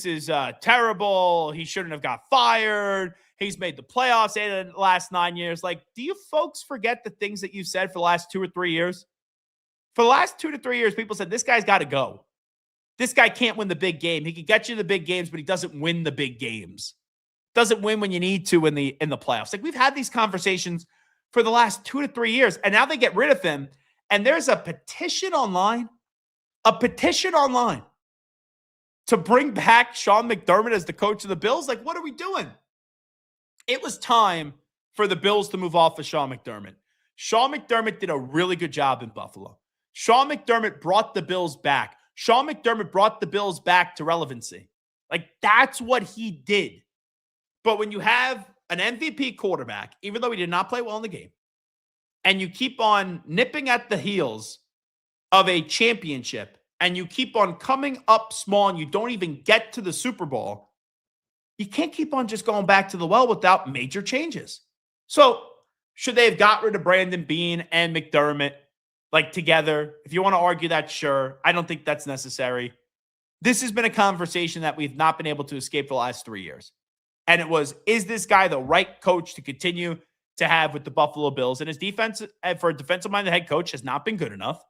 S2: is terrible. He shouldn't have got fired. He's made the playoffs in the last 9 years. Like, do you folks forget the things that you said for the last 2 or 3 years? For the last 2 to 3 years, people said, this guy's got to go. This guy can't win the big game. He can get you the big games, but he doesn't win the big games. Doesn't win when you need to in the playoffs. Like, we've had these conversations for the last 2 to 3 years, and now they get rid of him. And there's a petition online to bring back Sean McDermott as the coach of the Bills. Like, what are we doing? It was time for the Bills to move off of Sean McDermott. Sean McDermott did a really good job in Buffalo. Sean McDermott brought the Bills back. Sean McDermott brought the Bills back to relevancy. Like, that's what he did. But when you have an MVP quarterback, even though he did not play well in the game, and you keep on nipping at the heels of a championship, and you keep on coming up small, and you don't even get to the Super Bowl, you can't keep on just going back to the well without major changes. So should they have got rid of Brandon Beane and McDermott like together? If you want to argue that, sure. I don't think that's necessary. This has been a conversation that we've not been able to escape for the last 3 years. And it was, is this guy the right coach to continue to have with the Buffalo Bills? And his defense, for a defensive-minded head coach, has not been good enough.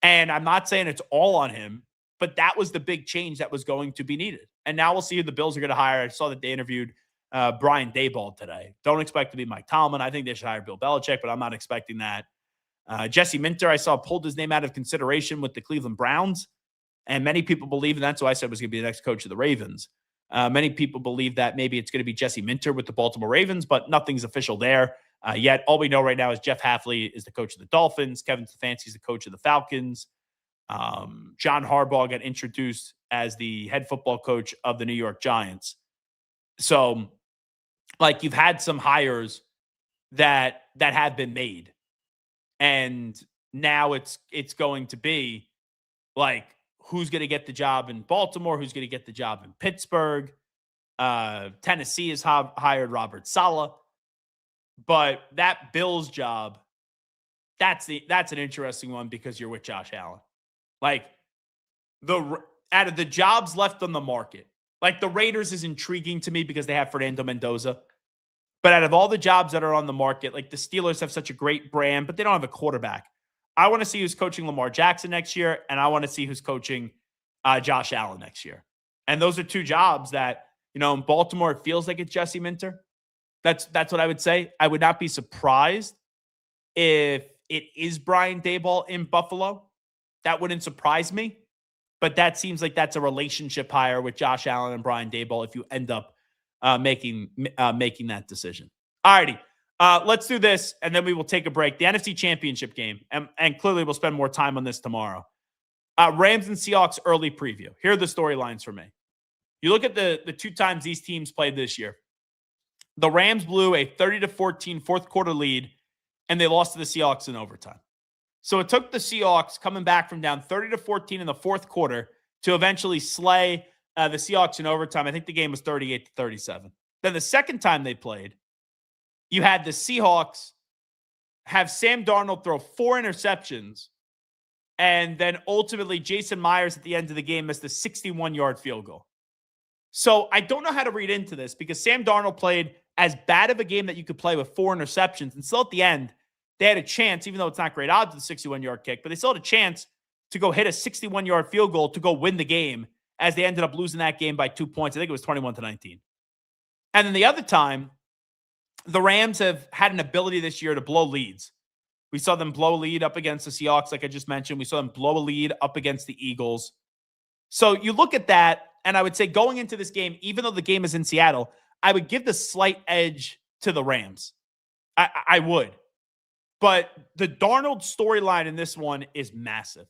S2: And I'm not saying it's all on him, but that was the big change that was going to be needed. And now we'll see who the Bills are going to hire. I saw that they interviewed Brian Daboll today. Don't expect to be Mike Tomlin. I think they should hire Bill Belichick, but I'm not expecting that. Jesse Minter, I saw, pulled his name out of consideration with the Cleveland Browns. And many people believe, and that's who I said was going to be the next coach of the Ravens. Many people believe that maybe it's going to be Jesse Minter with the Baltimore Ravens, but nothing's official there yet. All we know right now is Jeff Hafley is the coach of the Dolphins. Kevin Stefanski is the coach of the Falcons. John Harbaugh got introduced as the head football coach of the New York Giants. So, like, you've had some hires that have been made. And now it's going to be like, who's going to get the job in Baltimore? Who's going to get the job in Pittsburgh? Tennessee has hired Robert Saleh. But that Bills job, that's an interesting one because you're with Josh Allen. Like, out of the jobs left on the market, like, the Raiders is intriguing to me because they have Fernando Mendoza. But out of all the jobs that are on the market, like, the Steelers have such a great brand, but they don't have a quarterback. I want to see who's coaching Lamar Jackson next year, and I want to see who's coaching Josh Allen next year. And those are two jobs that, you know, in Baltimore, it feels like it's Jesse Minter. That's what I would say. I would not be surprised if it is Brian Daboll in Buffalo. That wouldn't surprise me. But that seems like that's a relationship hire with Josh Allen and Brian Daboll if you end up making that decision. All righty. Let's do this, and then we will take a break. The NFC Championship game, and clearly we'll spend more time on this tomorrow. Rams and Seahawks early preview. Here are the storylines for me. You look at the two times these teams played this year. The Rams blew a 30-14 fourth quarter lead, and they lost to the Seahawks in overtime. So it took the Seahawks coming back from down 30-14 in the fourth quarter to eventually slay the Seahawks in overtime. I think the game was 38-37. Then the second time they played, you had the Seahawks have Sam Darnold throw 4 interceptions, and then ultimately Jason Myers at the end of the game missed a 61-yard field goal. So I don't know how to read into this because Sam Darnold played as bad of a game that you could play with 4 interceptions, and still at the end, they had a chance, even though it's not great odds with the 61-yard kick, but they still had a chance to go hit a 61-yard field goal to go win the game, as they ended up losing that game by 2 points. I think it was 21-19. And then the other time, the Rams have had an ability this year to blow leads. We saw them blow a lead up against the Seahawks, like I just mentioned. We saw them blow a lead up against the Eagles. So you look at that, and I would say going into this game, even though the game is in Seattle, I would give the slight edge to the Rams. I would. But the Darnold storyline in this one is massive.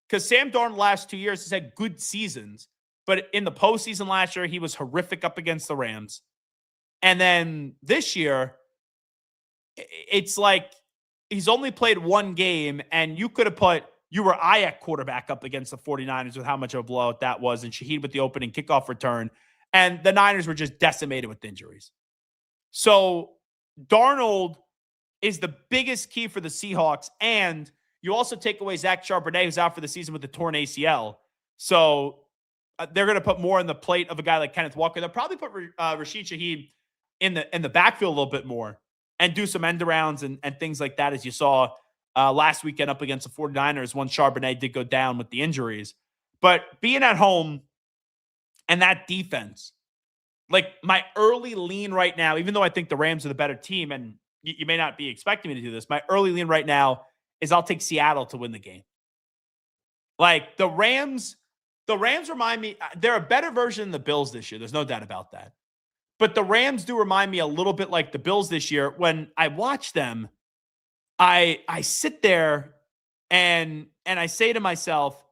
S2: Because Sam Darnold last 2 years has had good seasons, but in the postseason last year, he was horrific up against the Rams. And then this year, it's like he's only played one game, and you could have put Uriah at quarterback up against the 49ers with how much of a blowout that was, and Shaheed with the opening kickoff return. And the Niners were just decimated with injuries. So Darnold is the biggest key for the Seahawks, and you also take away Zach Charbonnet, who's out for the season with the torn ACL. So they're going to put more on the plate of a guy like Kenneth Walker. They'll probably put Rashid Shaheed in the backfield a little bit more and do some end arounds and things like that, as you saw last weekend up against the 49ers when Charbonnet did go down with the injuries. But being at home and that defense, like my early lean right now, even though I think the Rams are the better team, and you may not be expecting me to do this, my early lean right now is I'll take Seattle to win the game. Like the Rams remind me, they're a better version of the Bills this year. There's no doubt about that. But the Rams do remind me a little bit like the Bills this year. When I watch them, I sit there and I say to myself,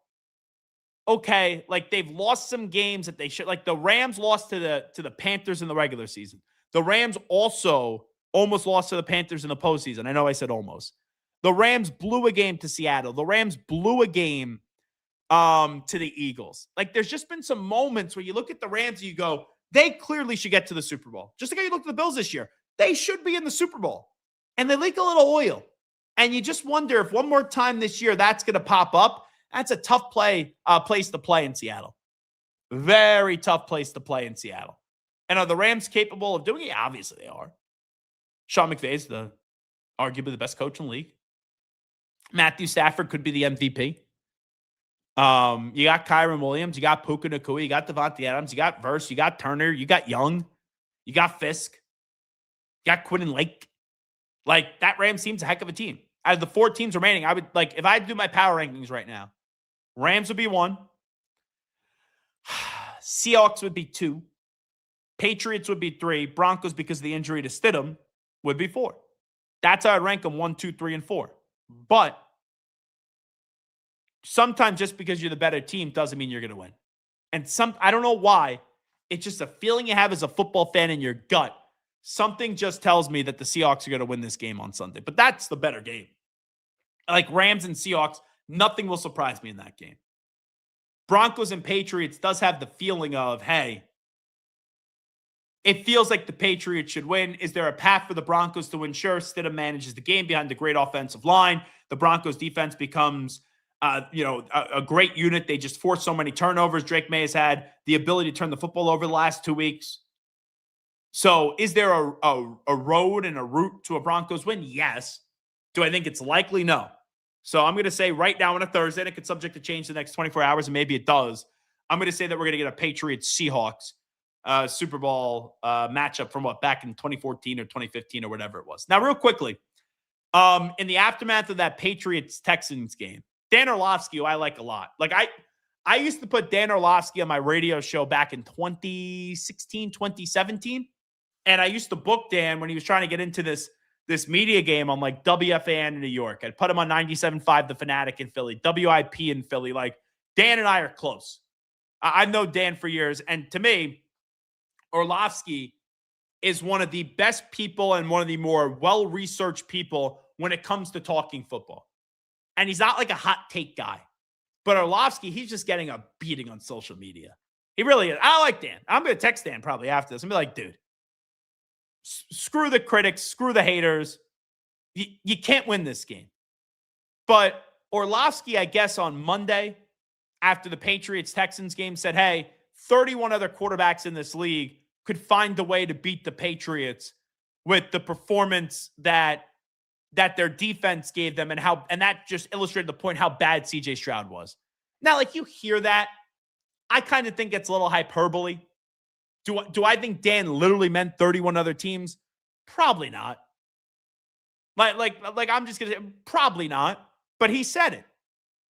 S2: okay, like they've lost some games that they should. Like the Rams lost to the Panthers in the regular season. The Rams also almost lost to the Panthers in the postseason. I know I said almost. The Rams blew a game to Seattle. The Rams blew a game to the Eagles. Like there's just been some moments where you look at the Rams and you go, they clearly should get to the Super Bowl. Just like how you look at the Bills this year. They should be in the Super Bowl. And they leak a little oil. And you just wonder if one more time this year that's going to pop up. That's a tough place to play in Seattle. Very tough place to play in Seattle. And are the Rams capable of doing it? Obviously they are. Sean McVay's arguably the best coach in the league. Matthew Stafford could be the MVP. You got Kyron Williams, you got Puka Nacua, you got Devontae Adams, you got Verse, you got Turner, you got Young, you got Fisk, you got Quinn and Lake. Like that Rams team's a heck of a team. Out of the 4 teams remaining, I would like if I had to do my power rankings right now, Rams would be 1, Seahawks would be 2, Patriots would be 3, Broncos because of the injury to Stidham would be 4. That's how I'd rank them 1, 2, 3, and 4. But sometimes just because you're the better team doesn't mean you're going to win. And I don't know why. It's just a feeling you have as a football fan in your gut. Something just tells me that the Seahawks are going to win this game on Sunday. But that's the better game. Like Rams and Seahawks, nothing will surprise me in that game. Broncos and Patriots does have the feeling of, hey, it feels like the Patriots should win. Is there a path for the Broncos to win? Sure, Stidham manages the game behind the great offensive line. The Broncos defense becomes, a great unit. They just force so many turnovers. Drake May has had the ability to turn the football over the last 2 weeks. So is there a road and a route to a Broncos win? Yes. Do I think it's likely? No. So I'm going to say right now on a Thursday, and it could subject to change the next 24 hours, and maybe it does. I'm going to say that we're going to get a Patriots-Seahawks Super Bowl matchup from back in 2014 or 2015 or whatever it was. Now, real quickly, in the aftermath of that Patriots-Texans game, Dan Orlovsky, who I like a lot. Like I used to put Dan Orlovsky on my radio show back in 2016, 2017. And I used to book Dan when he was trying to get into this media game on like WFAN in New York. I'd put him on 97.5 The Fanatic in Philly, WIP in Philly. Like Dan and I are close. I've known Dan for years. And to me, Orlovsky is one of the best people and one of the more well-researched people when it comes to talking football. And he's not like a hot take guy. But Orlovsky, he's just getting a beating on social media. He really is. I like Dan. I'm going to text Dan probably after this and be like, dude, screw the critics, screw the haters. You can't win this game. But Orlovsky, I guess, on Monday, after the Patriots-Texans game, said, hey, 31 other quarterbacks in this league could find a way to beat the Patriots with the performance that their defense gave them, and that just illustrated the point how bad CJ Stroud was. Now, like, you hear that, I kind of think it's a little hyperbole. Do I think Dan literally meant 31 other teams? Probably not. Like I'm just gonna say probably not. But he said it,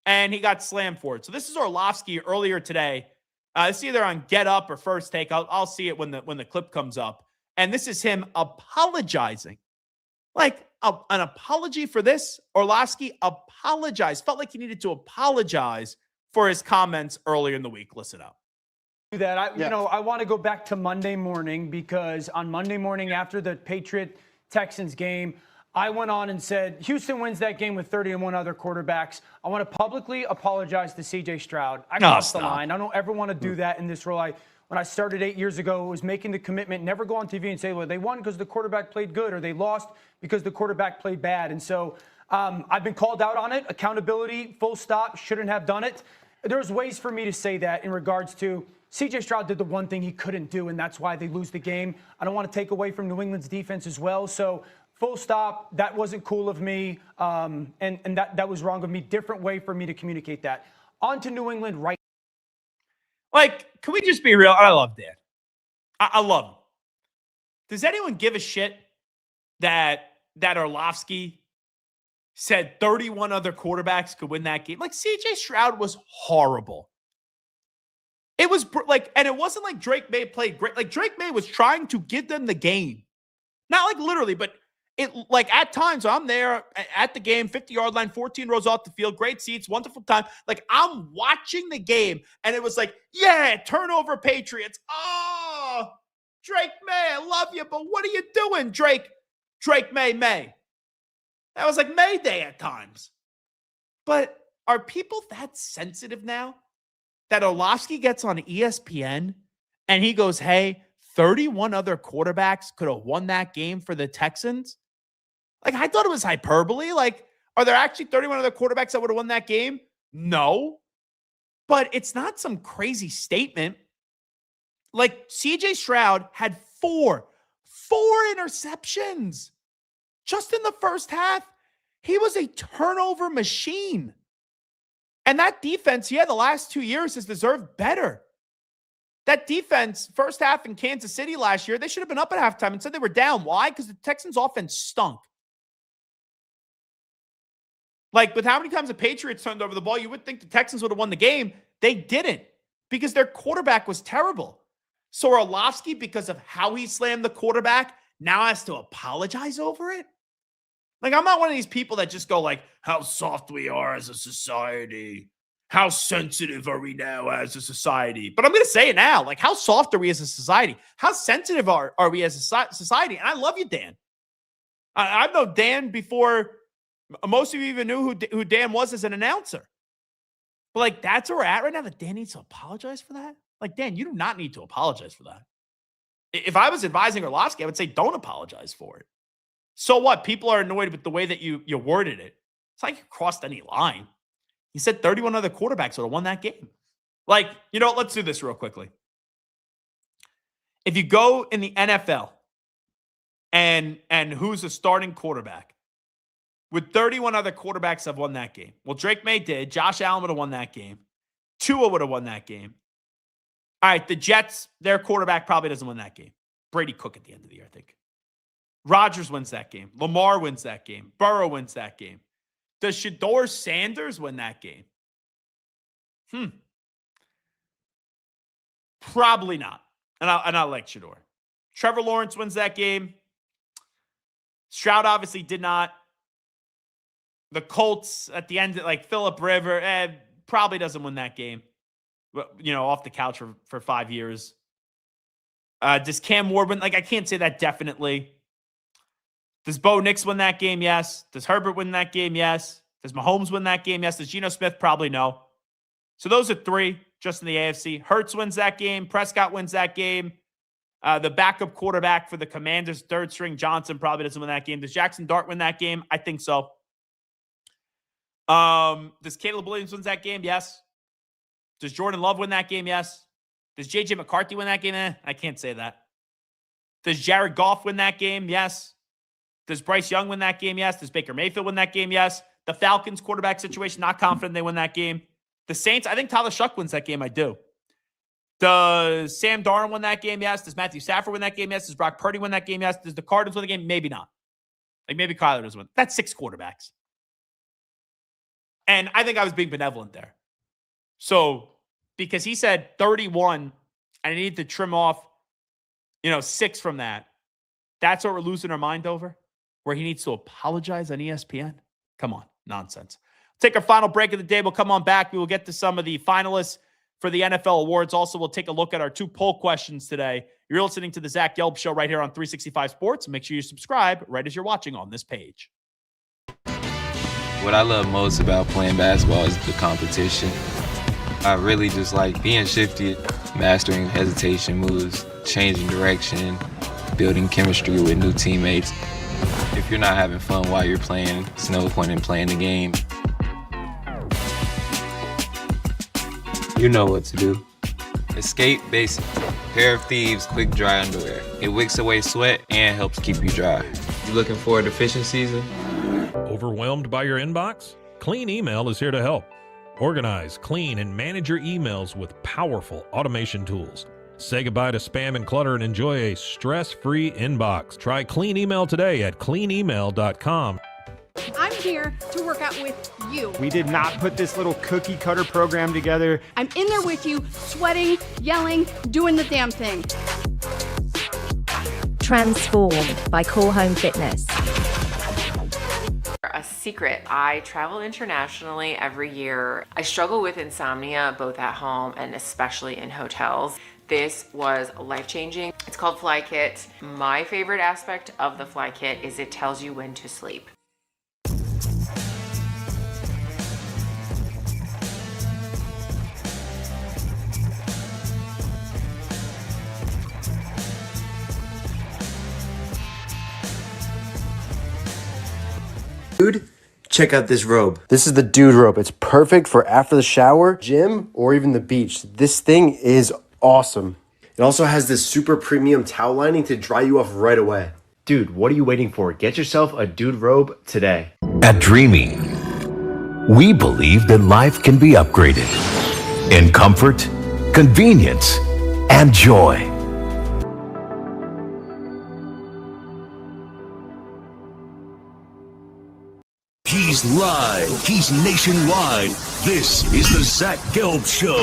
S2: and he got slammed for it. So this is Orlovsky earlier today. It's either on Get Up or First Take. I'll see it when the clip comes up. And this is him apologizing, like an apology for this. Orlovsky apologized. Felt like he needed to apologize for his comments earlier in the week. Listen up.
S4: That I want to go back to Monday morning, because on Monday morning after the Patriot-Texans game, I went on and said, Houston wins that game with 31 other quarterbacks. I want to publicly apologize to CJ Stroud. I crossed the line. I don't ever want to do that in this role. When I started 8 years ago, was making the commitment, never go on TV and say, well, they won because the quarterback played good, or they lost because the quarterback played bad. And so I've been called out on it. Accountability, full stop, shouldn't have done it. There's ways for me to say that in regards to CJ Stroud did the one thing he couldn't do, and that's why they lose the game. I don't want to take away from New England's defense as well. So full stop, that wasn't cool of me, and that was wrong of me. Different way for me to communicate that. On to New England right.
S2: Like, can we just be real? I love Dan. I love him. Does anyone give a shit that Orlovsky said 31 other quarterbacks could win that game? Like, CJ Stroud was horrible. It was like, and it wasn't like Drake May played great. Like, Drake May was trying to give them the game. Not like literally, but it, like, at times I'm there at the game, 50-yard line, 14 rows off the field, great seats, wonderful time. Like, I'm watching the game, and it was like, yeah, turnover Patriots. Oh, Drake May, I love you, but what are you doing, Drake May? That was like May Day at times. But are people that sensitive now that Orlovsky gets on ESPN and he goes, hey, 31 other quarterbacks could have won that game for the Texans? Like, I thought it was hyperbole. Like, are there actually 31 other quarterbacks that would have won that game? No. But it's not some crazy statement. Like, CJ Stroud had four interceptions just in the first half. He was a turnover machine. And that defense, the last 2 years has deserved better. That defense, first half in Kansas City last year, they should have been up at halftime and said they were down. Why? Because the Texans' offense stunk. Like, with how many times the Patriots turned over the ball, you would think the Texans would have won the game. They didn't, because their quarterback was terrible. So Orlovsky, because of how he slammed the quarterback, now has to apologize over it? Like, I'm not one of these people that just go like, how soft we are as a society. How sensitive are we now as a society? But I'm going to say it now. Like, how soft are we as a society? How sensitive are we as a society? And I love you, Dan. I've known Dan before most of you even knew who Dan was as an announcer. But, like, that's where we're at right now, that Dan needs to apologize for that? Like, Dan, you do not need to apologize for that. If I was advising Orlovsky, I would say don't apologize for it. So what? People are annoyed with the way that you worded it. It's like you crossed any line. He said 31 other quarterbacks would have won that game. Like, let's do this real quickly. If you go in the NFL and who's a starting quarterback, would 31 other quarterbacks have won that game? Well, Drake May did. Josh Allen would have won that game. Tua would have won that game. All right, the Jets, their quarterback probably doesn't win that game. Brady Cook at the end of the year, I think. Rodgers wins that game. Lamar wins that game. Burrow wins that game. Does Shedeur Sanders win that game? Probably not. And I like Shedeur. Trevor Lawrence wins that game. Stroud obviously did not. The Colts at the end, like Phillip Rivers, probably doesn't win that game. Off the couch for 5 years. Does Cam Ward win? Like, I can't say that definitely. Does Bo Nix win that game? Yes. Does Herbert win that game? Yes. Does Mahomes win that game? Yes. Does Geno Smith? Probably no. So those are three just in the AFC. Hurts wins that game. Prescott wins that game. The backup quarterback for the Commanders, third string Johnson, probably doesn't win that game. Does Jackson Dart win that game? I think so. Does Caleb Williams win that game? Yes. Does Jordan Love win that game? Yes. Does J.J. McCarthy win that game? I can't say that. Does Jared Goff win that game? Yes. Does Bryce Young win that game? Yes. Does Baker Mayfield win that game? Yes. The Falcons quarterback situation, not confident they win that game. The Saints, I think Tyler Shuck wins that game. I do. Does Sam Darnold win that game? Yes. Does Matthew Stafford win that game? Yes. Does Brock Purdy win that game? Yes. Does the Cardinals win the game? Maybe not. Like maybe Kyler does win. That's 6 quarterbacks. And I think I was being benevolent there. So, because he said 31, and I need to trim off, 6 from that. That's what we're losing our mind over? Where he needs to apologize on ESPN? Come on, nonsense. Take our final break of the day. We'll come on back. We will get to some of the finalists for the NFL awards. Also, we'll take a look at our 2 poll questions today. You're listening to the Zach Gelb Show right here on 365 Sports. Make sure you subscribe right as you're watching on this page.
S6: What I love most about playing basketball is the competition. I really just like being shifty, mastering hesitation moves, changing direction, building chemistry with new teammates. If you're not having fun while you're playing, there's no point in playing the game. You know what to do. Escape Basic. Pair of Thieves quick dry underwear. It wicks away sweat and helps keep you dry. You looking forward to fishing season?
S11: Overwhelmed by your inbox? Clean Email is here to help. Organize, clean, and manage your emails with powerful automation tools. Say goodbye to spam and clutter and enjoy a stress-free inbox. Try Clean Email today at cleanemail.com.
S22: I'm here to work out with you.
S23: We did not put this little cookie cutter program together.
S22: I'm in there with you, sweating, yelling, doing the damn thing.
S24: Transformed by Core Home Fitness.
S25: A secret, I travel internationally every year. I struggle with insomnia both at home and especially in hotels. This was life-changing. It's called Fly Kit. My favorite aspect of the Fly Kit is it tells you when to sleep.
S26: Dude, check out this robe. This is the dude robe. It's perfect for after the shower, gym, or even the beach. This thing is awesome. It also has this super premium towel lining to dry you off right away. Dude, what are you waiting for? Get yourself a dude robe today.
S1: At Dreamy, we believe that life can be upgraded in comfort, convenience, and joy. He's live. He's nationwide. This is the Zach Gelb Show.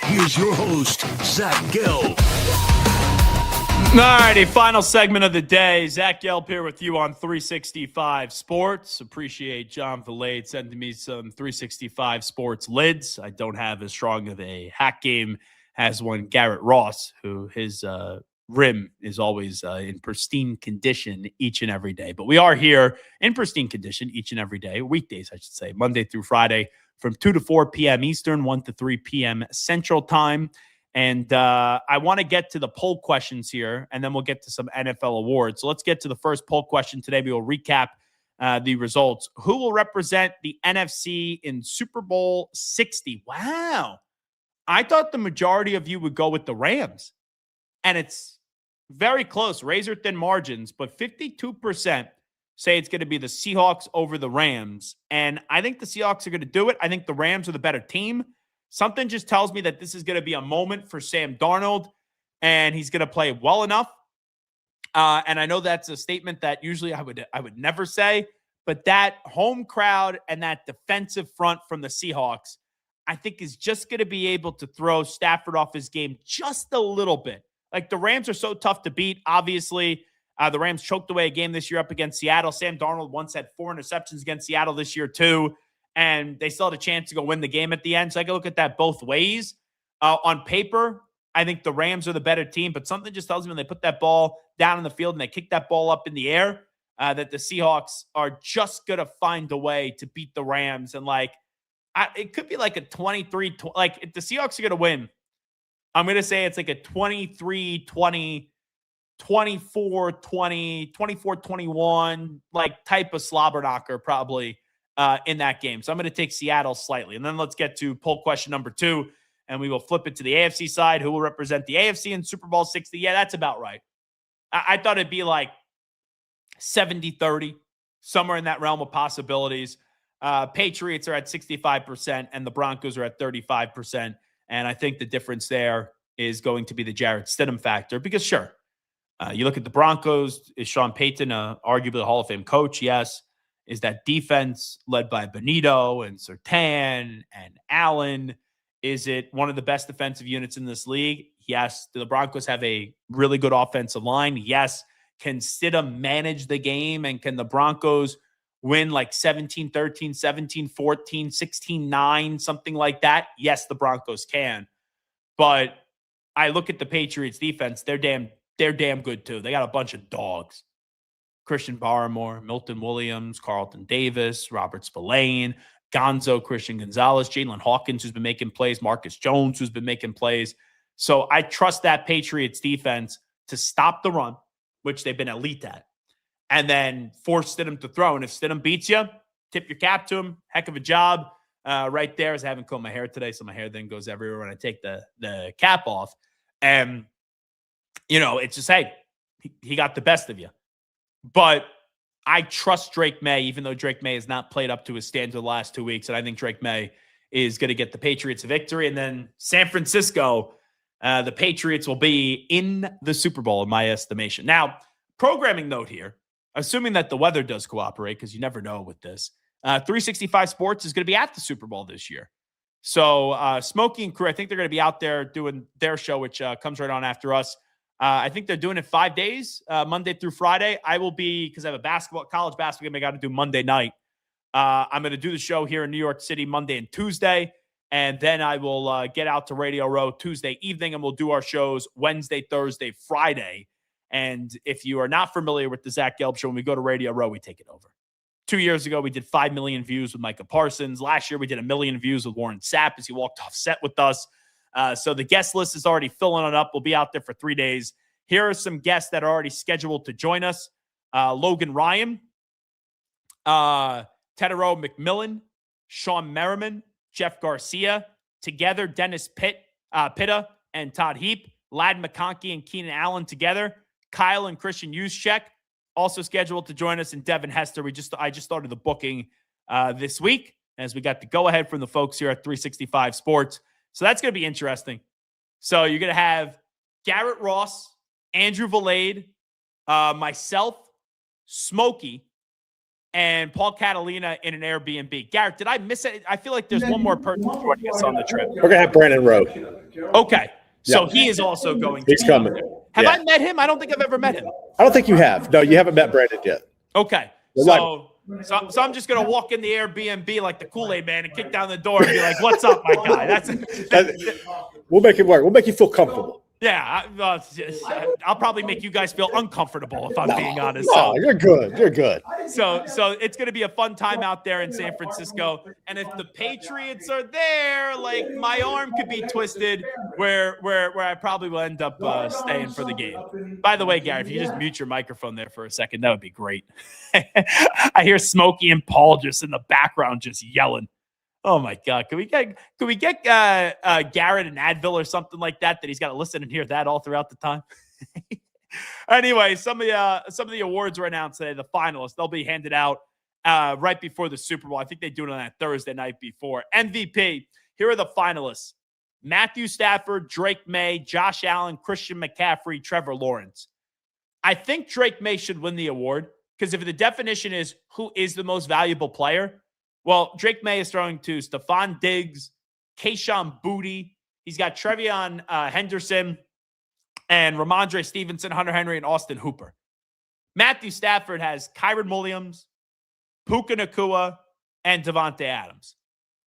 S1: Here's your host, Zach Gelb.
S2: All righty, final segment of the day. Zach Gelb here with you on 365 Sports. Appreciate John Villade sending me some 365 Sports lids. I don't have as strong of a hack game as one Garrett Ross, who his rim is always in pristine condition each and every day. But we are here in pristine condition each and every day, weekdays, I should say, Monday through Friday from 2 to 4 p.m. Eastern, 1 to 3 p.m. Central Time. And I want to get to the poll questions here, and then we'll get to some NFL awards. So let's get to the first poll question today. We will recap the results. Who will represent the NFC in Super Bowl 60? Wow. I thought the majority of you would go with the Rams. And it's very close, razor-thin margins, but 52% say it's going to be the Seahawks over the Rams. And I think the Seahawks are going to do it. I think the Rams are the better team. Something just tells me that this is going to be a moment for Sam Darnold, and he's going to play well enough. And I know that's a statement that usually I would never say, but that home crowd and that defensive front from the Seahawks, I think is just going to be able to throw Stafford off his game just a little bit. Like the Rams are so tough to beat. Obviously, the Rams choked away a game this year up against Seattle. Sam Darnold once had 4 interceptions against Seattle this year too. and they still had a chance to go win the game at the end. So I can look at that both ways. On paper, I think the Rams are the better team, but something just tells me when they put that ball down in the field and they kick that ball up in the air, that the Seahawks are just going to find a way to beat the Rams. And it could be like a 23, like if the Seahawks are going to win, I'm going to say it's like a 23-20, 24-20, 24-21, like type of slobber knocker probably in that game. So I'm going to take Seattle slightly. And then let's get to poll question number 2, and we will flip it to the AFC side. Who will represent the AFC in Super Bowl 60? Yeah, that's about right. I thought it'd be like 70-30, somewhere in that realm of possibilities. Patriots are at 65%, and the Broncos are at 35%. And I think the difference there is going to be the Jarrett Stidham factor, because sure, you look at the Broncos, is Sean Payton arguably a Hall of Fame coach? Yes. Is that defense led by Benito and Surtain and Allen? Is it one of the best defensive units in this league? Yes. Do the Broncos have a really good offensive line? Yes. Can Stidham manage the game, and can the Broncos win like 17-13, 17-14, 16-9, something like that? Yes, the Broncos can. But I look at the Patriots defense, they're damn good too. They got a bunch of dogs. Christian Barmore, Milton Williams, Carlton Davis, Robert Spillane, Gonzo, Christian Gonzalez, Jalen Hawkins, who's been making plays, Marcus Jones, who's been making plays. So I trust that Patriots defense to stop the run, which they've been elite at, and then force Stidham to throw. And if Stidham beats you, tip your cap to him. Heck of a job right there. As I haven't combed my hair today, so my hair then goes everywhere when I take the cap off. And, it's just, hey, he got the best of you. But I trust Drake May, even though Drake May has not played up to his standard the last 2 weeks. And I think Drake May is going to get the Patriots a victory. And then San Francisco, the Patriots will be in the Super Bowl, in my estimation. Now, programming note here, assuming that the weather does cooperate, because you never know with this, 365 Sports is going to be at the Super Bowl this year. So Smokey and crew, I think they're going to be out there doing their show, which comes right on after us. I think they're doing it 5 days, Monday through Friday. I will be, because I have a college basketball game I got to do Monday night. I'm going to do the show here in New York City Monday and Tuesday. And then I will get out to Radio Row Tuesday evening, and we'll do our shows Wednesday, Thursday, Friday. And if you are not familiar with the Zach Gelb Show, when we go to Radio Row, we take it over. 2 years ago, we did 5 million views with Micah Parsons. Last year, we did 1 million views with Warren Sapp as he walked off set with us. So the guest list is already filling it up. We'll be out there for 3 days. Here are some guests that are already scheduled to join us. Logan Ryan, Tedero McMillan, Sean Merriman, Jeff Garcia. Together, Dennis Pitta and Todd Heap. Lad McConkey and Keenan Allen together. Kyle and Christian Juszczyk also scheduled to join us, and Devin Hester. I just started the booking this week as we got the go-ahead from the folks here at 365 Sports. So that's going to be interesting. So you're going to have Garrett Ross, Andrew Valade, myself, Smokey, and Paul Catalina in an Airbnb. Garrett, did I miss it? I feel like there's one more person joining us on the trip.
S5: We're going to have Brandon Rowe.
S2: Okay. So he is also going to.
S5: He's coming.
S2: Have I met him? I don't think I've ever met him.
S5: I don't think you have. No, you haven't met Brandon yet.
S2: Okay. So I'm just going to walk in the Airbnb like the Kool-Aid man and kick down the door and be like, what's up, my guy?
S5: We'll make it work. We'll make you feel comfortable.
S2: Yeah. I'll probably make you guys feel uncomfortable if I'm being honest.
S5: No, you're good. You're good.
S2: So it's going to be a fun time out there in San Francisco. And if the Patriots are there, like my arm could be twisted where I probably will end up staying for the game. By the way, Gary, if you just mute your microphone there for a second, that would be great. I hear Smokey and Paul just in the background just yelling. Oh my God! Can we get Garrett an Advil or something like that he's got to listen and hear that all throughout the time? Anyway, some of the awards were announced today. The finalists, they'll be handed out right before the Super Bowl. I think they do it on that Thursday night before. MVP. Here are the finalists: Matthew Stafford, Drake May, Josh Allen, Christian McCaffrey, Trevor Lawrence. I think Drake May should win the award because if the definition is who is the most valuable player. Well, Drake May is throwing to Stephon Diggs, Kayshon Boutte. He's got Trevion Henderson and Ramondre Stevenson, Hunter Henry, and Austin Hooper. Matthew Stafford has Kyron Williams, Puka Nacua, and Devontae Adams.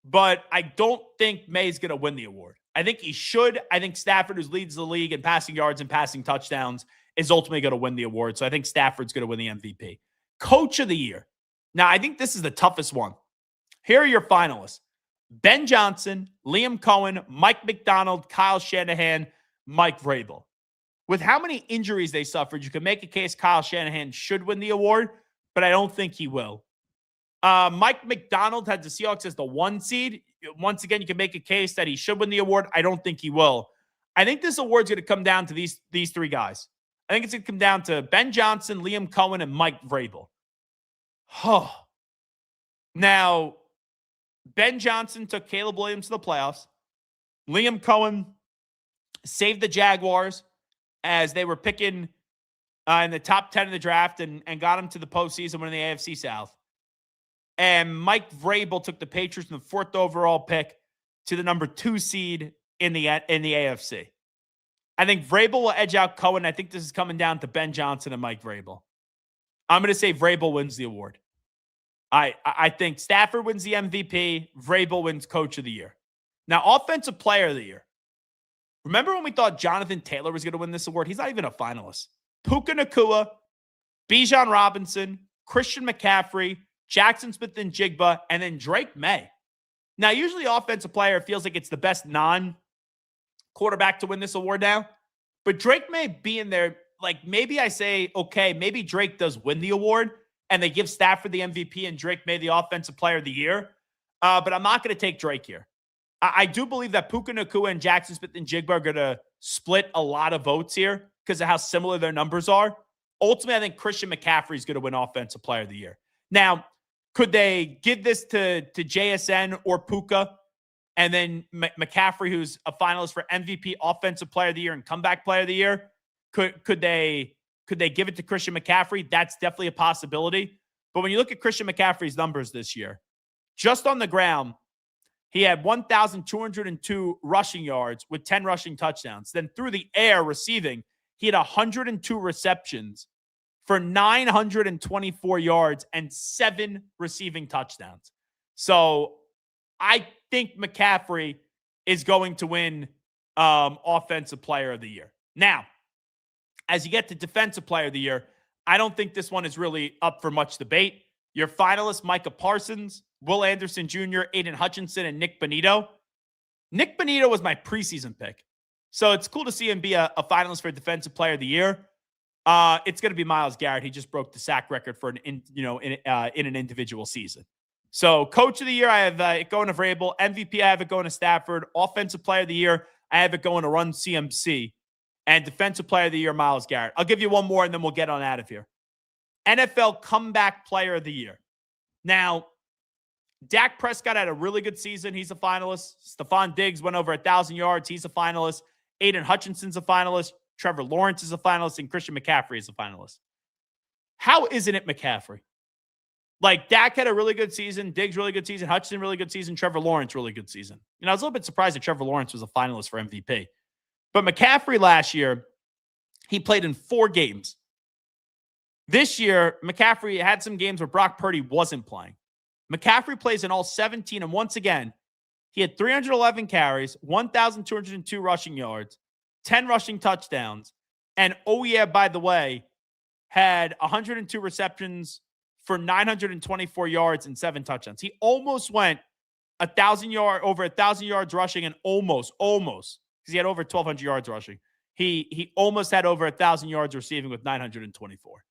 S2: But I don't think May's going to win the award. I think he should. I think Stafford, who leads the league in passing yards and passing touchdowns, is ultimately going to win the award. So I think Stafford's going to win the MVP. Coach of the year. Now, I think this is the toughest one. Here are your finalists: Ben Johnson, Liam Cohen, Mike McDonald, Kyle Shanahan, Mike Vrabel. With how many injuries they suffered, you can make a case Kyle Shanahan should win the award, but I don't think he will. Mike McDonald had the Seahawks as the 1 seed. Once again, you can make a case that he should win the award. I don't think he will. I think this award's going to come down to these 3 guys. I think it's going to come down to Ben Johnson, Liam Cohen, and Mike Vrabel. Now, Ben Johnson took Caleb Williams to the playoffs. Liam Cohen saved the Jaguars as they were picking in the top 10 of the draft and got them to the postseason winning the AFC South. And Mike Vrabel took the Patriots in the 4th overall pick to the number 2 seed in the AFC. I think Vrabel will edge out Cohen. I think this is coming down to Ben Johnson and Mike Vrabel. I'm going to say Vrabel wins the award. I think Stafford wins the MVP. Vrabel wins Coach of the Year. Now, Offensive Player of the Year. Remember when we thought Jonathan Taylor was going to win this award? He's not even a finalist. Puka Nacua, Bijan Robinson, Christian McCaffrey, Jackson Smith-Njigba, and then Drake May. Now, usually Offensive Player feels like it's the best non-quarterback to win this award now. But Drake May being there, like maybe I say, okay, maybe Drake does win the award, and they give Stafford the MVP and Drake May the Offensive Player of the Year. But I'm not going to take Drake here. I do believe that Puka Nacua and Jackson Smith-Njigba are going to split a lot of votes here because of how similar their numbers are. Ultimately, I think Christian McCaffrey is going to win Offensive Player of the Year. Now, could they give this to JSN or Puka, and then McCaffrey, who's a finalist for MVP, Offensive Player of the Year, and Comeback Player of the Year? Could they give it to Christian McCaffrey? That's definitely a possibility. But when you look at Christian McCaffrey's numbers this year, just on the ground, he had 1,202 rushing yards with 10 rushing touchdowns. Then through the air receiving, he had 102 receptions for 924 yards and 7 receiving touchdowns. So I think McCaffrey is going to win Offensive Player of the Year. Now, as you get to Defensive Player of the Year, I don't think this one is really up for much debate. Your finalists, Micah Parsons, Will Anderson Jr., Aiden Hutchinson, and Nick Bonito. Nick Bonito was my preseason pick. So it's cool to see him be a finalist for Defensive Player of the Year. It's going to be Myles Garrett. He just broke the sack record for in an individual season. So Coach of the Year, I have it going to Vrabel. MVP, I have it going to Stafford. Offensive Player of the Year, I have it going to Run CMC. And Defensive Player of the Year, Myles Garrett. I'll give you one more, and then we'll get on out of here. NFL Comeback Player of the Year. Now, Dak Prescott had a really good season. He's a finalist. Stephon Diggs went over 1,000 yards. He's a finalist. Aiden Hutchinson's a finalist. Trevor Lawrence is a finalist. And Christian McCaffrey is a finalist. How isn't it McCaffrey? Like, Dak had a really good season. Diggs, really good season. Hutchinson, really good season. Trevor Lawrence, really good season. I was a little bit surprised that Trevor Lawrence was a finalist for MVP. But McCaffrey last year, he played in 4 games. This year, McCaffrey had some games where Brock Purdy wasn't playing. McCaffrey plays in all 17, and once again, he had 311 carries, 1,202 rushing yards, 10 rushing touchdowns, and oh yeah, by the way, had 102 receptions for 924 yards and 7 touchdowns. He almost went over 1,000 yards rushing, and almost, because he had over 1,200 yards rushing. He almost had over 1,000 yards receiving with 924.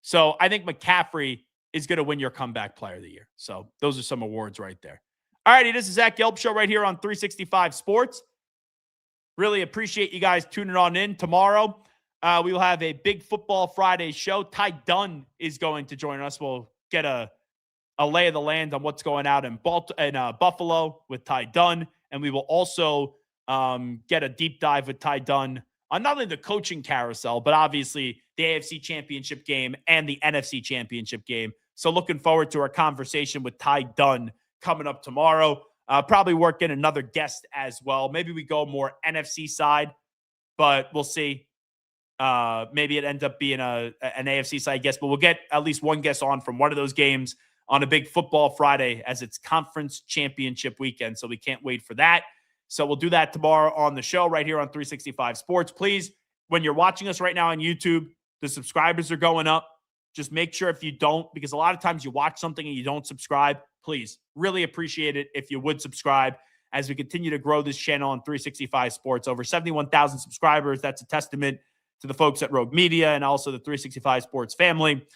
S2: So I think McCaffrey is going to win your Comeback Player of the Year. So those are some awards right there. All righty, this is Zach Gelb Show right here on 365 Sports. Really appreciate you guys tuning on in. Tomorrow, we will have a big Football Friday show. Ty Dunn is going to join us. We'll get a lay of the land on what's going out in Buffalo with Ty Dunn. And we will also get a deep dive with Ty Dunn on not only the coaching carousel, but obviously the AFC Championship game and the NFC Championship game. So looking forward to our conversation with Ty Dunn coming up tomorrow. Probably work in another guest as well. Maybe we go more NFC side, but we'll see. Maybe it ends up being an AFC side guest, but we'll get at least one guest on from one of those games. on a big football Friday as it's conference championship weekend. So we can't wait for that. So we'll do that tomorrow on the show right here on 365 Sports. Please, when you're watching us right now on YouTube, the subscribers are going up. Just make sure if you don't, because a lot of times you watch something and you don't subscribe, please, really appreciate it if you would subscribe as we continue to grow this channel on 365 Sports. Over 71,000 subscribers. That's a testament to the folks at Rogue Media and also the 365 Sports family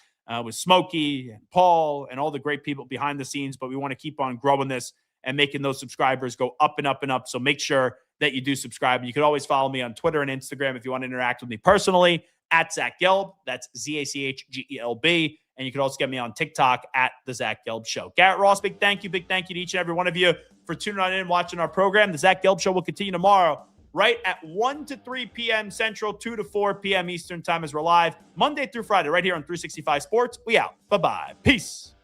S2: with Smokey and Paul and all the great people behind the scenes. But we want to keep on growing this and making those subscribers go up and up and up. So make sure that you do subscribe. And you can always follow me on Twitter and Instagram if you want to interact with me personally at Zach Gelb. That's ZACHGELB. And you can also get me on TikTok at The Zach Gelb Show. Garrett Ross, big thank you. Big thank you to each and every one of you for tuning on in and watching our program. The Zach Gelb Show will continue tomorrow right at 1 to 3 p.m. Central, 2 to 4 p.m. Eastern time as we're live Monday through Friday right here on 365 Sports. We out. Bye-bye. Peace.